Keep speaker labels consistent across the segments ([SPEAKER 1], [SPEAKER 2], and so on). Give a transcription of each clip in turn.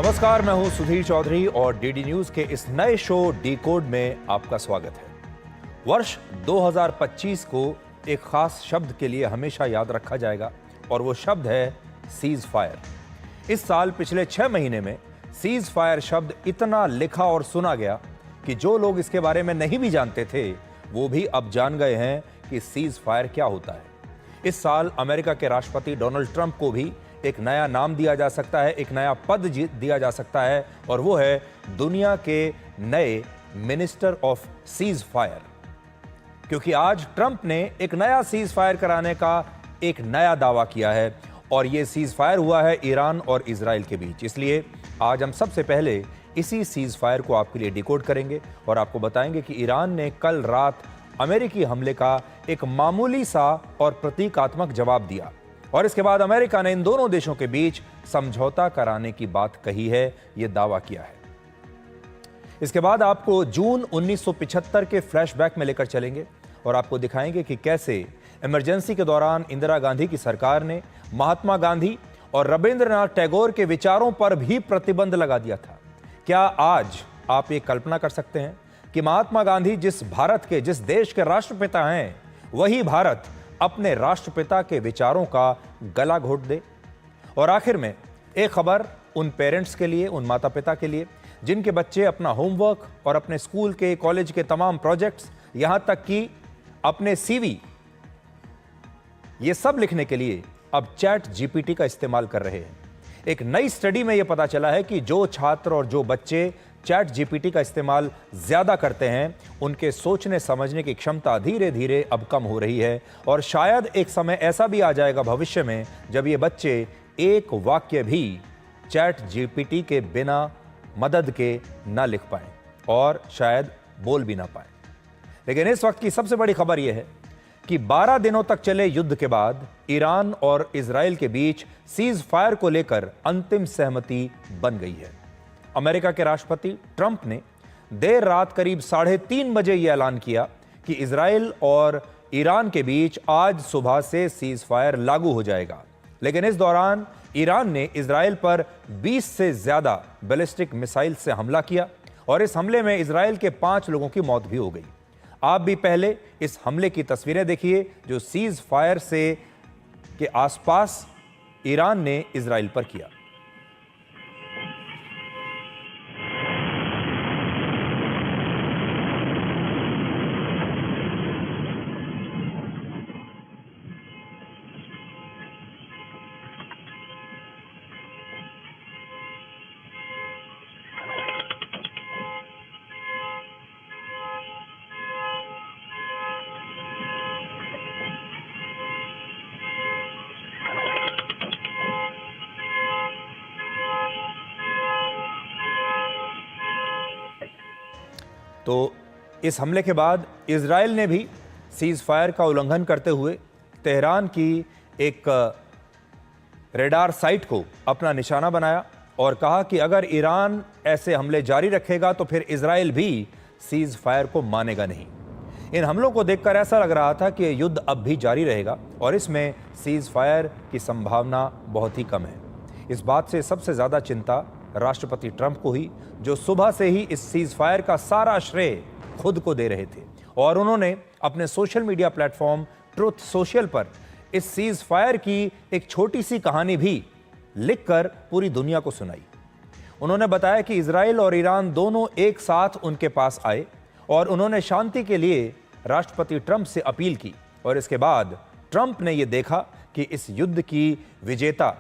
[SPEAKER 1] नमस्कार, मैं हूं सुधीर चौधरी और डीडी न्यूज के इस नए शो डिकोड में आपका स्वागत है। वर्ष 2025 को एक खास शब्द के लिए हमेशा याद रखा जाएगा और वो शब्द है सीज फायर। इस साल पिछले 6 महीने में सीज फायर शब्द इतना लिखा और सुना गया कि जो लोग इसके बारे में नहीं भी जानते थे वो भी अब जान गए हैं कि सीज फायर क्या होता है। इस साल अमेरिका के राष्ट्रपति डोनाल्ड ट्रंप को भी एक नया नाम दिया जा सकता है, एक नया पद दिया जा सकता है और वो है दुनिया के नए मिनिस्टर ऑफ सीज फायर। क्योंकि आज ट्रंप ने एक नया सीज फायर कराने का एक नया दावा किया है और ये सीज फायर हुआ है ईरान और इजराइल के बीच। इसलिए आज हम सबसे पहले इसी सीज फायर को आपके लिए डिकोड करेंगे और आपको बताएंगे कि ईरान ने कल रात अमेरिकी हमले का एक मामूली सा और प्रतीकात्मक जवाब दिया और इसके बाद अमेरिका ने इन दोनों देशों के बीच समझौता कराने की बात कही है, यह दावा किया है। इसके बाद आपको जून 1975 के फ्लैशबैक में लेकर चलेंगे और आपको दिखाएंगे कि कैसे इमरजेंसी के दौरान इंदिरा गांधी की सरकार ने महात्मा गांधी और रविंद्रनाथ टैगोर के विचारों पर भी प्रतिबंध लगा दिया था। क्या आज आप ये कल्पना कर सकते हैं कि महात्मा गांधी जिस देश के राष्ट्रपिता हैं, वही भारत अपने राष्ट्रपिता के विचारों का गला घोट दे? और आखिर में एक खबर उन पेरेंट्स के लिए, उन माता पिता के लिए जिनके बच्चे अपना होमवर्क और अपने स्कूल के, कॉलेज के तमाम प्रोजेक्ट्स, यहां तक कि अपने सीवी, ये सब लिखने के लिए अब चैट जीपीटी का इस्तेमाल कर रहे हैं। एक नई स्टडी में यह पता चला है कि जो छात्र और जो बच्चे चैट जीपीटी का इस्तेमाल ज्यादा करते हैं, उनके सोचने समझने की क्षमता धीरे धीरे अब कम हो रही है और शायद एक समय ऐसा भी आ जाएगा भविष्य में जब ये बच्चे एक वाक्य भी चैट जीपीटी के बिना मदद के ना लिख पाएं और शायद बोल भी ना पाएं। लेकिन इस वक्त की सबसे बड़ी खबर यह है कि 12 दिनों तक चले युद्ध के बाद ईरान और इजराइल के बीच सीज फायर को लेकर अंतिम सहमति बन गई है। अमेरिका के राष्ट्रपति ट्रंप ने देर रात करीब 3:30 बजे यह ऐलान किया कि इजराइल और ईरान के बीच आज सुबह से सीज फायर लागू हो जाएगा। लेकिन इस दौरान ईरान ने इजराइल पर 20 से ज्यादा बैलिस्टिक मिसाइल से हमला किया और इस हमले में इजराइल के 5 लोगों की मौत भी हो गई। आप भी पहले इस हमले की तस्वीरें देखिए जो सीज फायर से के आसपास ईरान ने इजराइल पर किया। तो इस हमले के बाद इजराइल ने भी सीज फायर का उल्लंघन करते हुए तेहरान की एक रेडार साइट को अपना निशाना बनाया और कहा कि अगर ईरान ऐसे हमले जारी रखेगा तो फिर इजराइल भी सीज फायर को मानेगा नहीं। इन हमलों को देखकर ऐसा लग रहा था कि युद्ध अब भी जारी रहेगा और इसमें सीज फायर की संभावना बहुत ही कम है। इस बात से सबसे ज़्यादा चिंता राष्ट्रपति ट्रंप को ही, जो सुबह से ही इस सीज फायर का सारा श्रेय खुद को दे रहे थे और उन्होंने अपने social media platform truth social पर इस सीज फायर की एक छोटी सी कहानी भी लिखकर पूरी दुनिया को सुनाई। उन्होंने बताया कि इजराइल और ईरान दोनों एक साथ उनके पास आए और उन्होंने शांति के लिए राष्ट्रपति ट्रंप से अपील की और इसके बाद ट्रंप ने यह देखा कि इस युद्ध की विजेता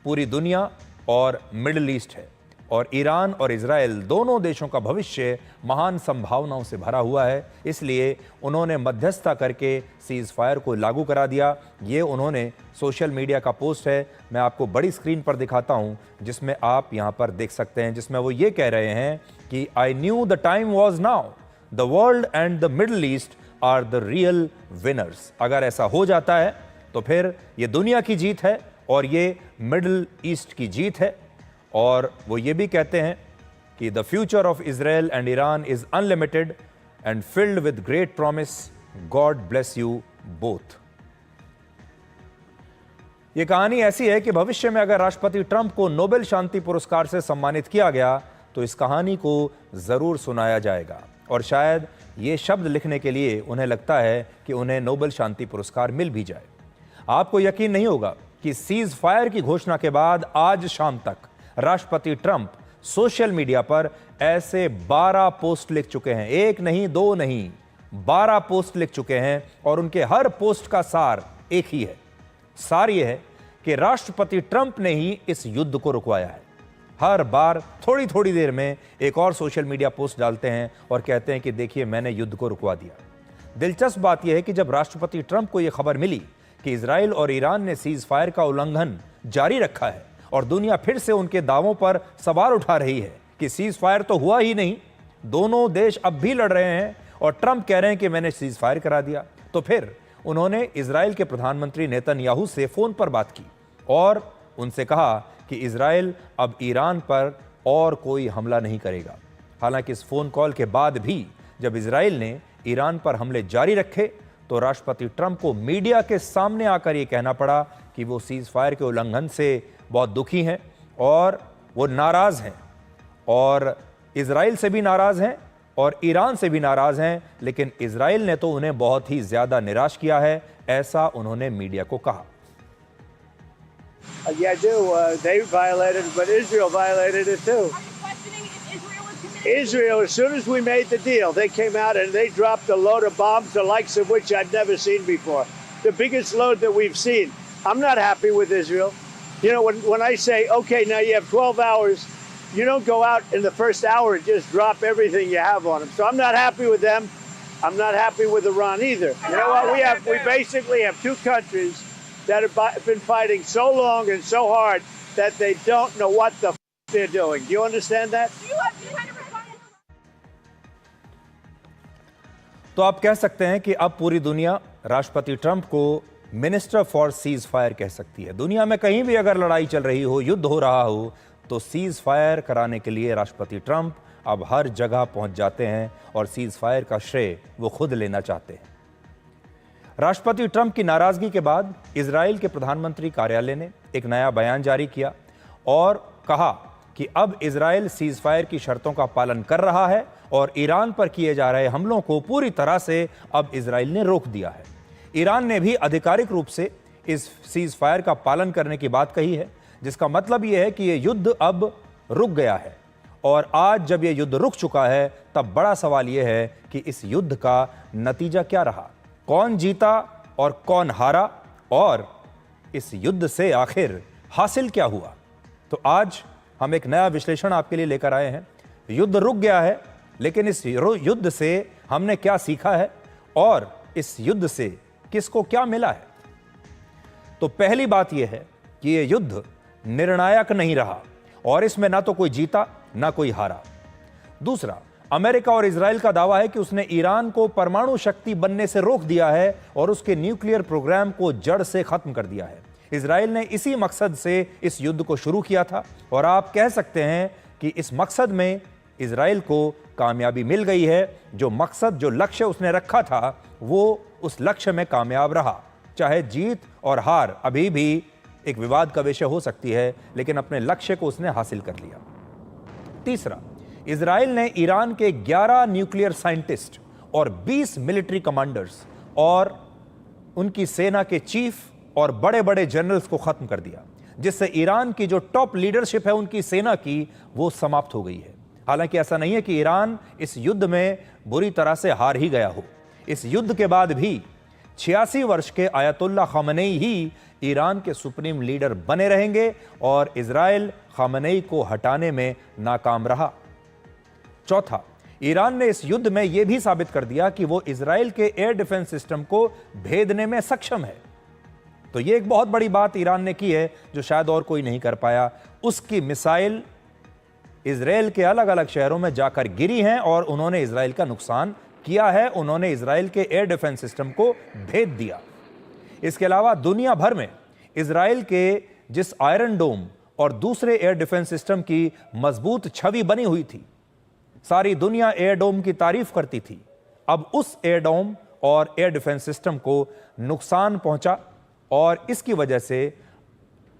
[SPEAKER 1] पूरी दुनिया और मिडिल ईस्ट है और ईरान और इजराइल दोनों देशों का भविष्य महान संभावनाओं से भरा हुआ है। इसलिए उन्होंने मध्यस्थता करके सीज फायर को लागू करा दिया। ये उन्होंने सोशल मीडिया का पोस्ट है, मैं आपको बड़ी स्क्रीन पर दिखाता हूं जिसमें आप यहां पर देख सकते हैं, जिसमें वो ये कह रहे हैं कि I knew the time was now, the world and the Middle East are the real winners. अगर ऐसा हो जाता है तो फिर ये दुनिया की जीत है और ये मिडिल ईस्ट की जीत है। और वो ये भी कहते हैं कि the future of Israel and Iran is unlimited and filled with great promise, God bless you both. ये कहानी ऐसी है कि भविष्य में अगर राष्ट्रपति ट्रंप को नोबेल शांति पुरस्कार से सम्मानित किया गया तो इस कहानी को जरूर सुनाया जाएगा और शायद ये शब्द लिखने के लिए उन्हें लगता है कि उन्हें नोबेल शांति पुरस्कार मिल भी जाए। आपको यकीन नहीं होगा कि सीज फायर की घोषणा के बाद आज शाम तक राष्ट्रपति ट्रंप सोशल मीडिया पर ऐसे 12 पोस्ट लिख चुके हैं। एक नहीं, दो नहीं, 12 पोस्ट लिख चुके हैं और उनके हर पोस्ट का सार एक ही है। सार यह है कि राष्ट्रपति ट्रंप ने ही इस युद्ध को रुकवाया है। हर बार थोड़ी थोड़ी देर में एक और सोशल मीडिया पोस्ट डालते हैं और कहते हैं कि देखिए मैंने युद्ध को रुकवा दिया। दिलचस्प बात यह है कि जब राष्ट्रपति ट्रंप को यह खबर मिली कि इजराइल और ईरान ने सीज फायर का उल्लंघन जारी रखा है और दुनिया फिर से उनके दावों पर सवाल उठा रही है कि सीज फायर तो हुआ ही नहीं, दोनों देश अब भी लड़ रहे हैं और ट्रंप कह रहे हैं कि मैंने सीज फायर करा दिया, तो फिर उन्होंने इजराइल के प्रधानमंत्री नेतन्याहू से फोन पर बात की और उनसे कहा कि इजराइल अब ईरान पर और कोई हमला नहीं करेगा। हालांकि इस फोन कॉल के बाद भी जब इजराइल ने ईरान पर हमले जारी रखे तो राष्ट्रपति ट्रंप को मीडिया के सामने आकर यह कहना पड़ा कि वो सीज फायर के उल्लंघन से बहुत दुखी हैं और वो नाराज हैं और इजराइल से भी नाराज हैं और ईरान से भी नाराज हैं, लेकिन इजराइल ने तो उन्हें बहुत ही ज्यादा निराश किया है, ऐसा उन्होंने मीडिया को कहा।
[SPEAKER 2] Yeah, I do. They violated, but Israel violated it too. Israel, as soon as we made the deal, they came out and they dropped a load of bombs, the likes of which I'd never seen before. The biggest load that we've seen. I'm not happy with Israel. You know, when I say, okay, now you have 12 hours, you don't go out in the first hour and just drop everything you have on them. So I'm not happy with them. I'm not happy with Iran either. You know what? We basically have two countries that have been fighting so long and so hard that they don't know what the they're doing. Do you understand that?
[SPEAKER 1] तो आप कह सकते हैं कि अब पूरी दुनिया राष्ट्रपति ट्रंप को मिनिस्टर फॉर सीज फायर कह सकती है। दुनिया में कहीं भी अगर लड़ाई चल रही हो, युद्ध हो रहा हो, तो सीज फायर कराने के लिए राष्ट्रपति ट्रंप अब हर जगह पहुंच जाते हैं और सीज फायर का श्रेय वो खुद लेना चाहते हैं। राष्ट्रपति ट्रंप की नाराजगी के बाद इजराइल के प्रधानमंत्री कार्यालय ने एक नया बयान जारी किया और कहा कि अब इजराइल सीज फायर की शर्तों का पालन कर रहा है और ईरान पर किए जा रहे हमलों को पूरी तरह से अब इजराइल ने रोक दिया है। ईरान ने भी आधिकारिक रूप से इस सीज फायर का पालन करने की बात कही है, जिसका मतलब यह है कि यह युद्ध अब रुक गया है और आज जब यह युद्ध रुक चुका है तब बड़ा सवाल यह है कि इस युद्ध का नतीजा क्या रहा, कौन जीता और कौन हारा और इस युद्ध से आखिर हासिल क्या हुआ। तो आज हम एक नया विश्लेषण आपके लिए लेकर आए हैं। युद्ध रुक गया है, लेकिन इस युद्ध से हमने क्या सीखा है और इस युद्ध से किसको क्या मिला है। तो पहली बात यह है कि यह युद्ध निर्णायक नहीं रहा और इसमें ना तो कोई जीता ना कोई हारा। दूसरा, अमेरिका और इजराइल का दावा है कि उसने ईरान को परमाणु शक्ति बनने से रोक दिया है और उसके न्यूक्लियर प्रोग्राम को जड़ से खत्म कर दिया है। इजराइल ने इसी मकसद से इस युद्ध को शुरू किया था और आप कह सकते हैं कि इस मकसद में इजराइल को कामयाबी मिल गई है। जो मकसद, जो लक्ष्य उसने रखा था, वो उस लक्ष्य में कामयाब रहा। चाहे जीत और हार अभी भी एक विवाद का विषय हो सकती है, लेकिन अपने लक्ष्य को उसने हासिल कर लिया। तीसरा, इजराइल ने ईरान के 11 न्यूक्लियर साइंटिस्ट और 20 मिलिट्री कमांडर्स और उनकी सेना के चीफ और बड़े बड़े जनरल्स को खत्म कर दिया, जिससे ईरान की जो टॉप लीडरशिप है उनकी सेना की, वो समाप्त हो गई है। हालांकि ऐसा नहीं है कि ईरान इस युद्ध में बुरी तरह से हार ही गया हो। इस युद्ध के बाद भी 86 वर्ष के आयतुल्ला खामनेई ही ईरान के सुप्रीम लीडर बने रहेंगे और इजराइल खामनेई को हटाने में नाकाम रहा। चौथा, ईरान ने इस युद्ध में यह भी साबित कर दिया कि वो इजराइल के एयर डिफेंस सिस्टम को भेदने में सक्षम है। तो यह एक बहुत बड़ी बात ईरान ने की है जो शायद और कोई नहीं कर पाया। उसकी मिसाइल इजराइल के अलग अलग शहरों में जाकर गिरी हैं और उन्होंने इजराइल का नुकसान किया है। उन्होंने इजराइल के एयर डिफेंस सिस्टम को भेद दिया। इसके अलावा दुनिया भर में इजराइल के जिस आयरन डोम और दूसरे एयर डिफेंस सिस्टम की मजबूत छवि बनी हुई थी, सारी दुनिया एयर डोम की तारीफ करती थी, अब उस एयर डोम और एयर डिफेंस सिस्टम को नुकसान पहुंचा और इसकी वजह से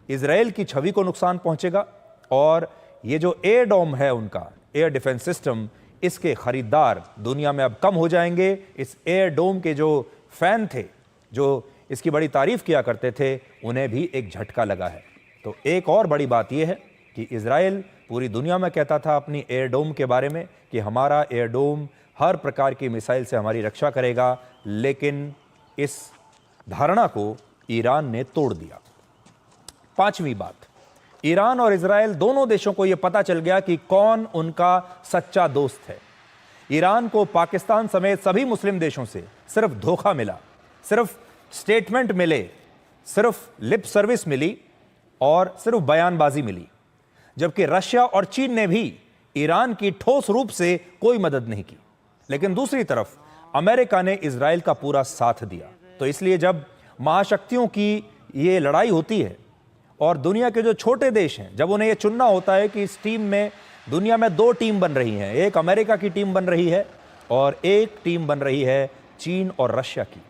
[SPEAKER 1] इजराइल की छवि को नुकसान पहुंचेगा और ये जो एयर डोम है उनका एयर डिफेंस सिस्टम, इसके खरीदार दुनिया में अब कम हो जाएंगे। इस एयर डोम के जो फैन थे, जो इसकी बड़ी तारीफ किया करते थे, उन्हें भी एक झटका लगा है। तो एक और बड़ी बात यह है कि इजराइल पूरी दुनिया में कहता था अपनी एयर डोम के बारे में कि हमारा एयर डोम हर प्रकार की मिसाइल से हमारी रक्षा करेगा, लेकिन इस धारणा को ईरान ने तोड़ दिया। पांचवी बात, ईरान और इजराइल दोनों देशों को यह पता चल गया कि कौन उनका सच्चा दोस्त है। ईरान को पाकिस्तान समेत सभी मुस्लिम देशों से सिर्फ धोखा मिला, सिर्फ स्टेटमेंट मिले, सिर्फ लिप सर्विस मिली और सिर्फ बयानबाजी मिली, जबकि रशिया और चीन ने भी ईरान की ठोस रूप से कोई मदद नहीं की। लेकिन दूसरी तरफ अमेरिका ने इजराइल का पूरा साथ दिया। तो इसलिए जब महाशक्तियों की ये लड़ाई होती है और दुनिया के जो छोटे देश हैं, जब उन्हें यह चुनना होता है कि इस टीम में, दुनिया में दो टीम बन रही हैं, एक अमेरिका की टीम बन रही है और एक टीम बन रही है चीन और रशिया की,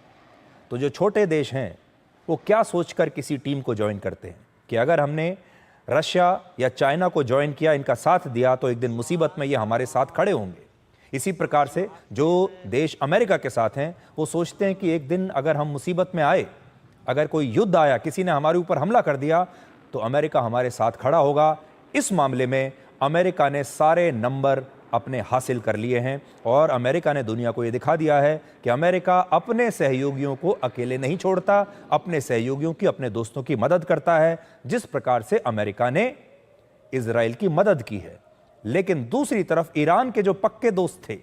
[SPEAKER 1] तो जो छोटे देश हैं वो क्या सोचकर किसी टीम को ज्वाइन करते हैं कि अगर हमने रशिया या चाइना को ज्वाइन किया, इनका साथ दिया, तो एक दिन मुसीबत में ये हमारे साथ खड़े होंगे। इसी प्रकार से जो देश अमेरिका के साथ हैं वो सोचते हैं कि एक दिन अगर हम मुसीबत में आए, अगर कोई युद्ध आया, किसी ने हमारे ऊपर हमला कर दिया, तो अमेरिका हमारे साथ खड़ा होगा। इस मामले में अमेरिका ने सारे नंबर अपने हासिल कर लिए हैं और अमेरिका ने दुनिया को यह दिखा दिया है कि अमेरिका अपने सहयोगियों को अकेले नहीं छोड़ता, अपने सहयोगियों की, अपने दोस्तों की मदद करता है, जिस प्रकार से अमेरिका ने इजराइल की मदद की है। लेकिन दूसरी तरफ ईरान के जो पक्के दोस्त थे,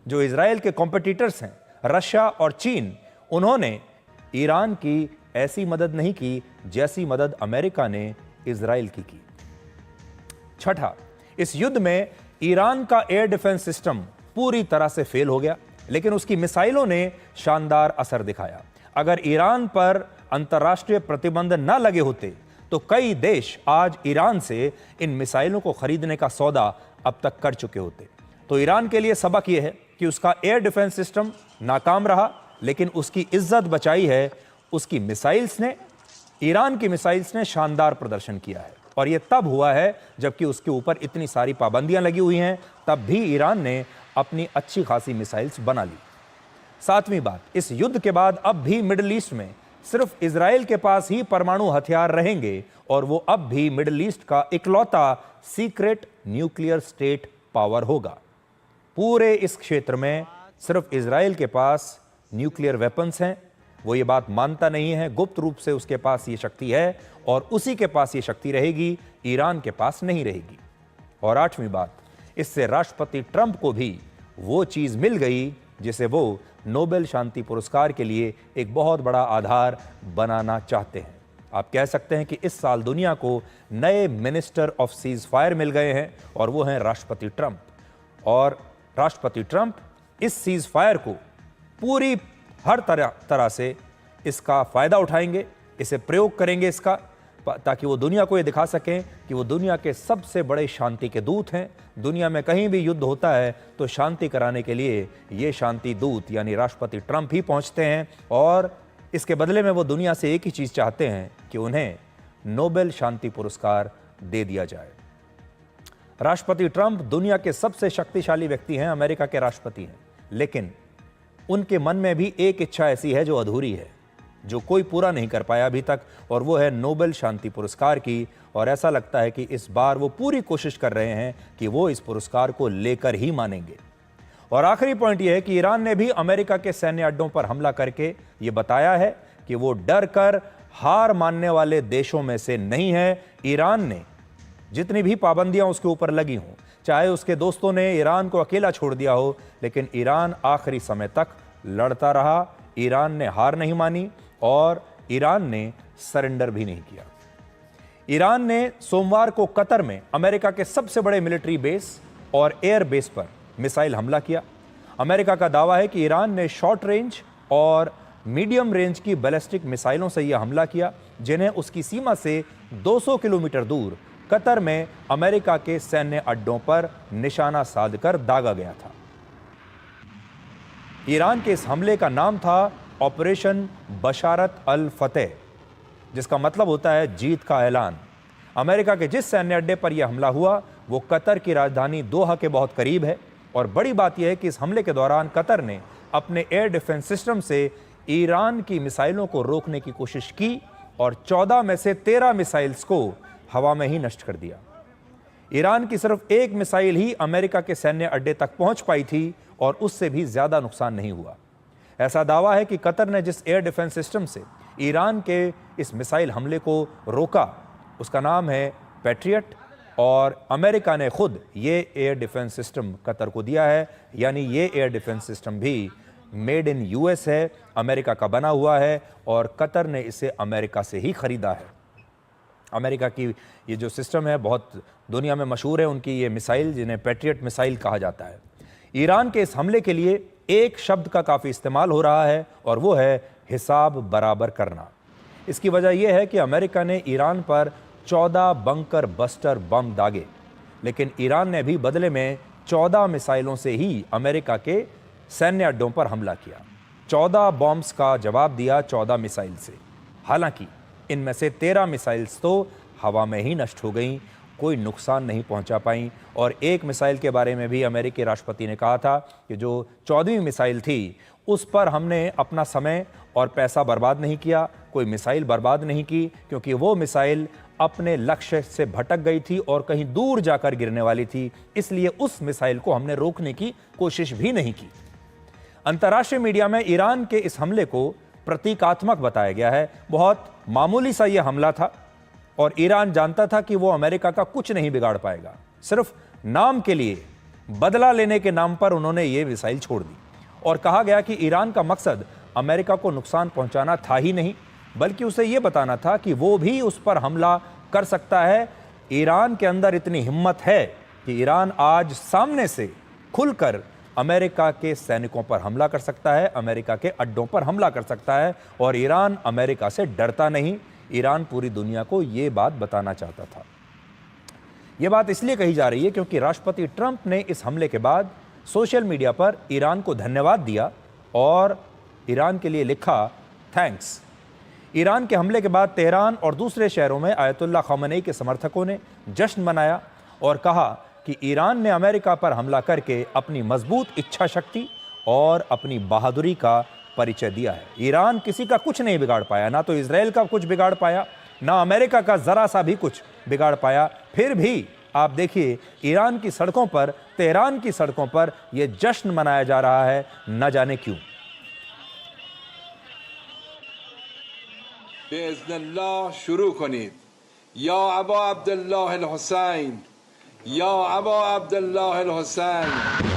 [SPEAKER 1] जो इजराइल के कॉम्पिटिटर्स हैं, रशिया और चीन, उन्होंने ईरान की ऐसी मदद नहीं की जैसी मदद अमेरिका ने इजराइल की। छठा, इस युद्ध में ईरान का एयर डिफेंस सिस्टम पूरी तरह से फेल हो गया, लेकिन उसकी मिसाइलों ने शानदार असर दिखाया। अगर ईरान पर अंतर्राष्ट्रीय प्रतिबंध न लगे होते तो कई देश आज ईरान से इन मिसाइलों को खरीदने का सौदा अब तक कर चुके होते। तो ईरान के लिए सबक यह है कि उसका एयर डिफेंस सिस्टम नाकाम रहा, लेकिन उसकी इज्जत बचाई है उसकी मिसाइल्स ने। ईरान की मिसाइल्स ने शानदार प्रदर्शन किया है और यह तब हुआ है जबकि उसके ऊपर इतनी सारी पाबंदियां लगी हुई हैं, तब भी ईरान ने अपनी अच्छी खासी मिसाइल्स बना ली। सातवीं बात, इस युद्ध के बाद अब भी मिडिल ईस्ट में सिर्फ इजराइल के पास ही परमाणु हथियार रहेंगे और वो अब भी मिडिल ईस्ट का इकलौता सीक्रेट न्यूक्लियर स्टेट पावर होगा। पूरे इस क्षेत्र में सिर्फ इजराइल के पास न्यूक्लियर वेपन्स हैं। वो ये बात मानता नहीं है, गुप्त रूप से उसके पास ये शक्ति है और उसी के पास ये शक्ति रहेगी, ईरान के पास नहीं रहेगी। और आठवीं बात, इससे राष्ट्रपति ट्रंप को भी वो चीज मिल गई जिसे वो नोबेल शांति पुरस्कार के लिए एक बहुत बड़ा आधार बनाना चाहते हैं। आप कह सकते हैं कि इस साल दुनिया को नए मिनिस्टर ऑफ सीज फायर मिल गए हैं और वो हैं राष्ट्रपति ट्रंप। और राष्ट्रपति ट्रंप इस सीज फायर को पूरी हर तरह से इसका फायदा उठाएंगे, इसे प्रयोग करेंगे इसका, ताकि वो दुनिया को ये दिखा सकें कि वो दुनिया के सबसे बड़े शांति के दूत हैं। दुनिया में कहीं भी युद्ध होता है तो शांति कराने के लिए ये शांति दूत यानी राष्ट्रपति ट्रंप ही पहुंचते हैं और इसके बदले में वो दुनिया से एक ही चीज चाहते हैं कि उन्हें नोबेल शांति पुरस्कार दे दिया जाए। राष्ट्रपति ट्रंप दुनिया के सबसे शक्तिशाली व्यक्ति हैं, अमेरिका के राष्ट्रपति हैं, लेकिन उनके मन में भी एक इच्छा ऐसी है जो अधूरी है, जो कोई पूरा नहीं कर पाया अभी तक, और वो है नोबेल शांति पुरस्कार की। और ऐसा लगता है कि इस बार वो पूरी कोशिश कर रहे हैं कि वो इस पुरस्कार को लेकर ही मानेंगे। और आखिरी पॉइंट ये है कि ईरान ने भी अमेरिका के सैन्य अड्डों पर हमला करके ये बताया है कि वो डर कर हार मानने वाले देशों में से नहीं है। ईरान ने जितनी भी पाबंदियां उसके ऊपर लगी हों, चाहे उसके दोस्तों ने ईरान को अकेला छोड़ दिया हो, लेकिन ईरान आखिरी समय तक लड़ता रहा। ईरान ने हार नहीं मानी और ईरान ने सरेंडर भी नहीं किया। ईरान ने सोमवार को कतर में अमेरिका के सबसे बड़े मिलिट्री बेस और एयर बेस पर मिसाइल हमला किया। अमेरिका का दावा है कि ईरान ने शॉर्ट रेंज और मीडियम रेंज की बैलिस्टिक मिसाइलों से यह हमला किया, जिन्हें उसकी सीमा से 200 किलोमीटर दूर कतर में अमेरिका के सैन्य अड्डों पर निशाना साधकर दागा गया था। ईरान के इस हमले का नाम था ऑपरेशन बशारत अल फतेह। जिसका मतलब होता है जीत का ऐलान। अमेरिका के जिस सैन्य अड्डे पर यह हमला हुआ वो कतर की राजधानी दोहा के बहुत करीब है। और बड़ी बात यह है कि इस हमले के दौरान कतर ने अपने एयर डिफेंस सिस्टम से ईरान की मिसाइलों को रोकने की कोशिश की और 14 में से 13 मिसाइल्स को हवा में ही नष्ट कर दिया। ईरान की सिर्फ एक मिसाइल ही अमेरिका के सैन्य अड्डे तक पहुंच पाई थी और उससे भी ज्यादा नुकसान नहीं हुआ। ऐसा दावा है कि कतर ने जिस एयर डिफेंस सिस्टम से ईरान के इस मिसाइल हमले को रोका उसका नाम है पैट्रियट, और अमेरिका ने खुद ये एयर डिफेंस सिस्टम कतर को दिया है। यानी ये एयर डिफेंस सिस्टम भी मेड इन यूएस है, अमेरिका का बना हुआ है और कतर ने इसे अमेरिका से ही खरीदा है। अमेरिका की ये जो सिस्टम है बहुत दुनिया में मशहूर है, उनकी ये मिसाइल जिन्हें पैट्रियट मिसाइल कहा जाता है। ईरान के इस हमले के लिए एक शब्द का काफ़ी इस्तेमाल हो रहा है और वो है हिसाब बराबर करना। इसकी वजह यह है कि अमेरिका ने ईरान पर 14 बंकर बस्टर बम दागे, लेकिन ईरान ने भी बदले में 14 मिसाइलों से ही अमेरिका के सैन्य अड्डों पर हमला किया। 14 बॉम्ब्स का जवाब दिया 14 मिसाइल से। हालांकि इनमें से 13 मिसाइल्स तो हवा में ही नष्ट हो गईं, कोई नुकसान नहीं पहुंचा पाई। और एक मिसाइल के बारे में भी अमेरिकी राष्ट्रपति ने कहा था कि जो 14वीं मिसाइल थी उस पर हमने अपना समय और पैसा बर्बाद नहीं किया, कोई मिसाइल बर्बाद नहीं की, क्योंकि वो मिसाइल अपने लक्ष्य से भटक गई थी और कहीं दूर जाकर गिरने वाली थी, इसलिए उस मिसाइल को हमने रोकने की कोशिश भी नहीं की। अंतर्राष्ट्रीय मीडिया में ईरान के इस हमले को प्रतीकात्मक बताया गया है। बहुत मामूली सा यह हमला था और ईरान जानता था कि वो अमेरिका का कुछ नहीं बिगाड़ पाएगा। सिर्फ नाम के लिए, बदला लेने के नाम पर उन्होंने ये मिसाइल छोड़ दी और कहा गया कि ईरान का मकसद अमेरिका को नुकसान पहुंचाना था ही नहीं, बल्कि उसे यह बताना था कि वो भी उस पर हमला कर सकता है। ईरान के अंदर इतनी हिम्मत है कि ईरान आज सामने से खुलकर अमेरिका के सैनिकों पर हमला कर सकता है, अमेरिका के अड्डों पर हमला कर सकता है। और ईरान अमेरिका से डरता नहीं। ईरान पूरी दुनिया को यह बात बताना चाहता था। यह बात इसलिए कही जा रही है क्योंकि राष्ट्रपति ट्रंप ने इस हमले के बाद सोशल मीडिया पर ईरान को धन्यवाद दिया और ईरान के लिए लिखा थैंक्स। ईरान के हमले के बाद तेहरान और दूसरे शहरों में आयतुल्लाह ख़ामेनी के समर्थकों ने जश्न मनाया और कहा कि ईरान ने अमेरिका पर हमला करके अपनी मजबूत इच्छा शक्ति और अपनी बहादुरी का परिचय दिया है। ईरान किसी का कुछ नहीं बिगाड़ पाया, ना तो इजराइल का कुछ बिगाड़ पाया, ना अमेरिका का जरा सा भी कुछ बिगाड़ पाया। फिर भी आप देखिए ईरान की सड़कों पर, तेहरान की सड़कों पर यह जश्न मनाया जा रहा है, न जाने क्यों।
[SPEAKER 3] बेइज़्निल्लाह शुरू कनीद। या अबा अब्दुल्लाह अल हुसैन, या अबा अब्दुल्लाह अल हुसैन।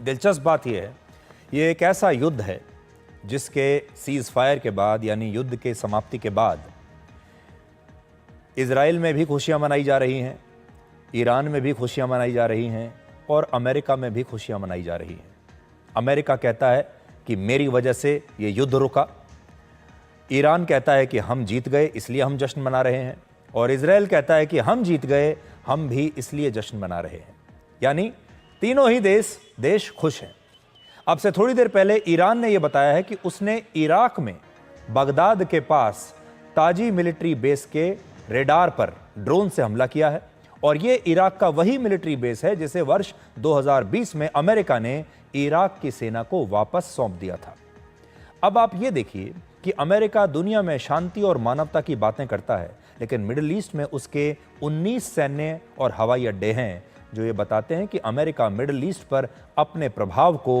[SPEAKER 1] दिलचस्प बात यह है, ये एक ऐसा युद्ध है जिसके सीज़ फायर के बाद, यानी युद्ध के समाप्ति के बाद, इजराइल में भी खुशियां मनाई जा रही हैं, ईरान में भी खुशियां मनाई जा रही हैं और अमेरिका में भी खुशियां मनाई जा रही हैं। अमेरिका कहता है कि मेरी वजह से ये युद्ध रुका, ईरान कहता है कि हम जीत गए इसलिए हम जश्न मना रहे हैं, और इजराइल कहता है कि हम जीत गए, हम भी इसलिए जश्न मना रहे हैं। यानी तीनों ही देश खुश हैं। अब से थोड़ी देर पहले ईरान ने यह बताया है कि उसने इराक में बगदाद के पास ताजी मिलिट्री बेस के रेडार पर ड्रोन से हमला किया है, और यह इराक का वही मिलिट्री बेस है जिसे वर्ष 2020 में अमेरिका ने इराक की सेना को वापस सौंप दिया था। अब आप ये देखिए कि अमेरिका दुनिया में शांति और मानवता की बातें करता है, लेकिन मिडिल ईस्ट में उसके 19 सैन्य और हवाई अड्डे हैं जो ये बताते हैं कि अमेरिका मिडिल ईस्ट पर अपने प्रभाव को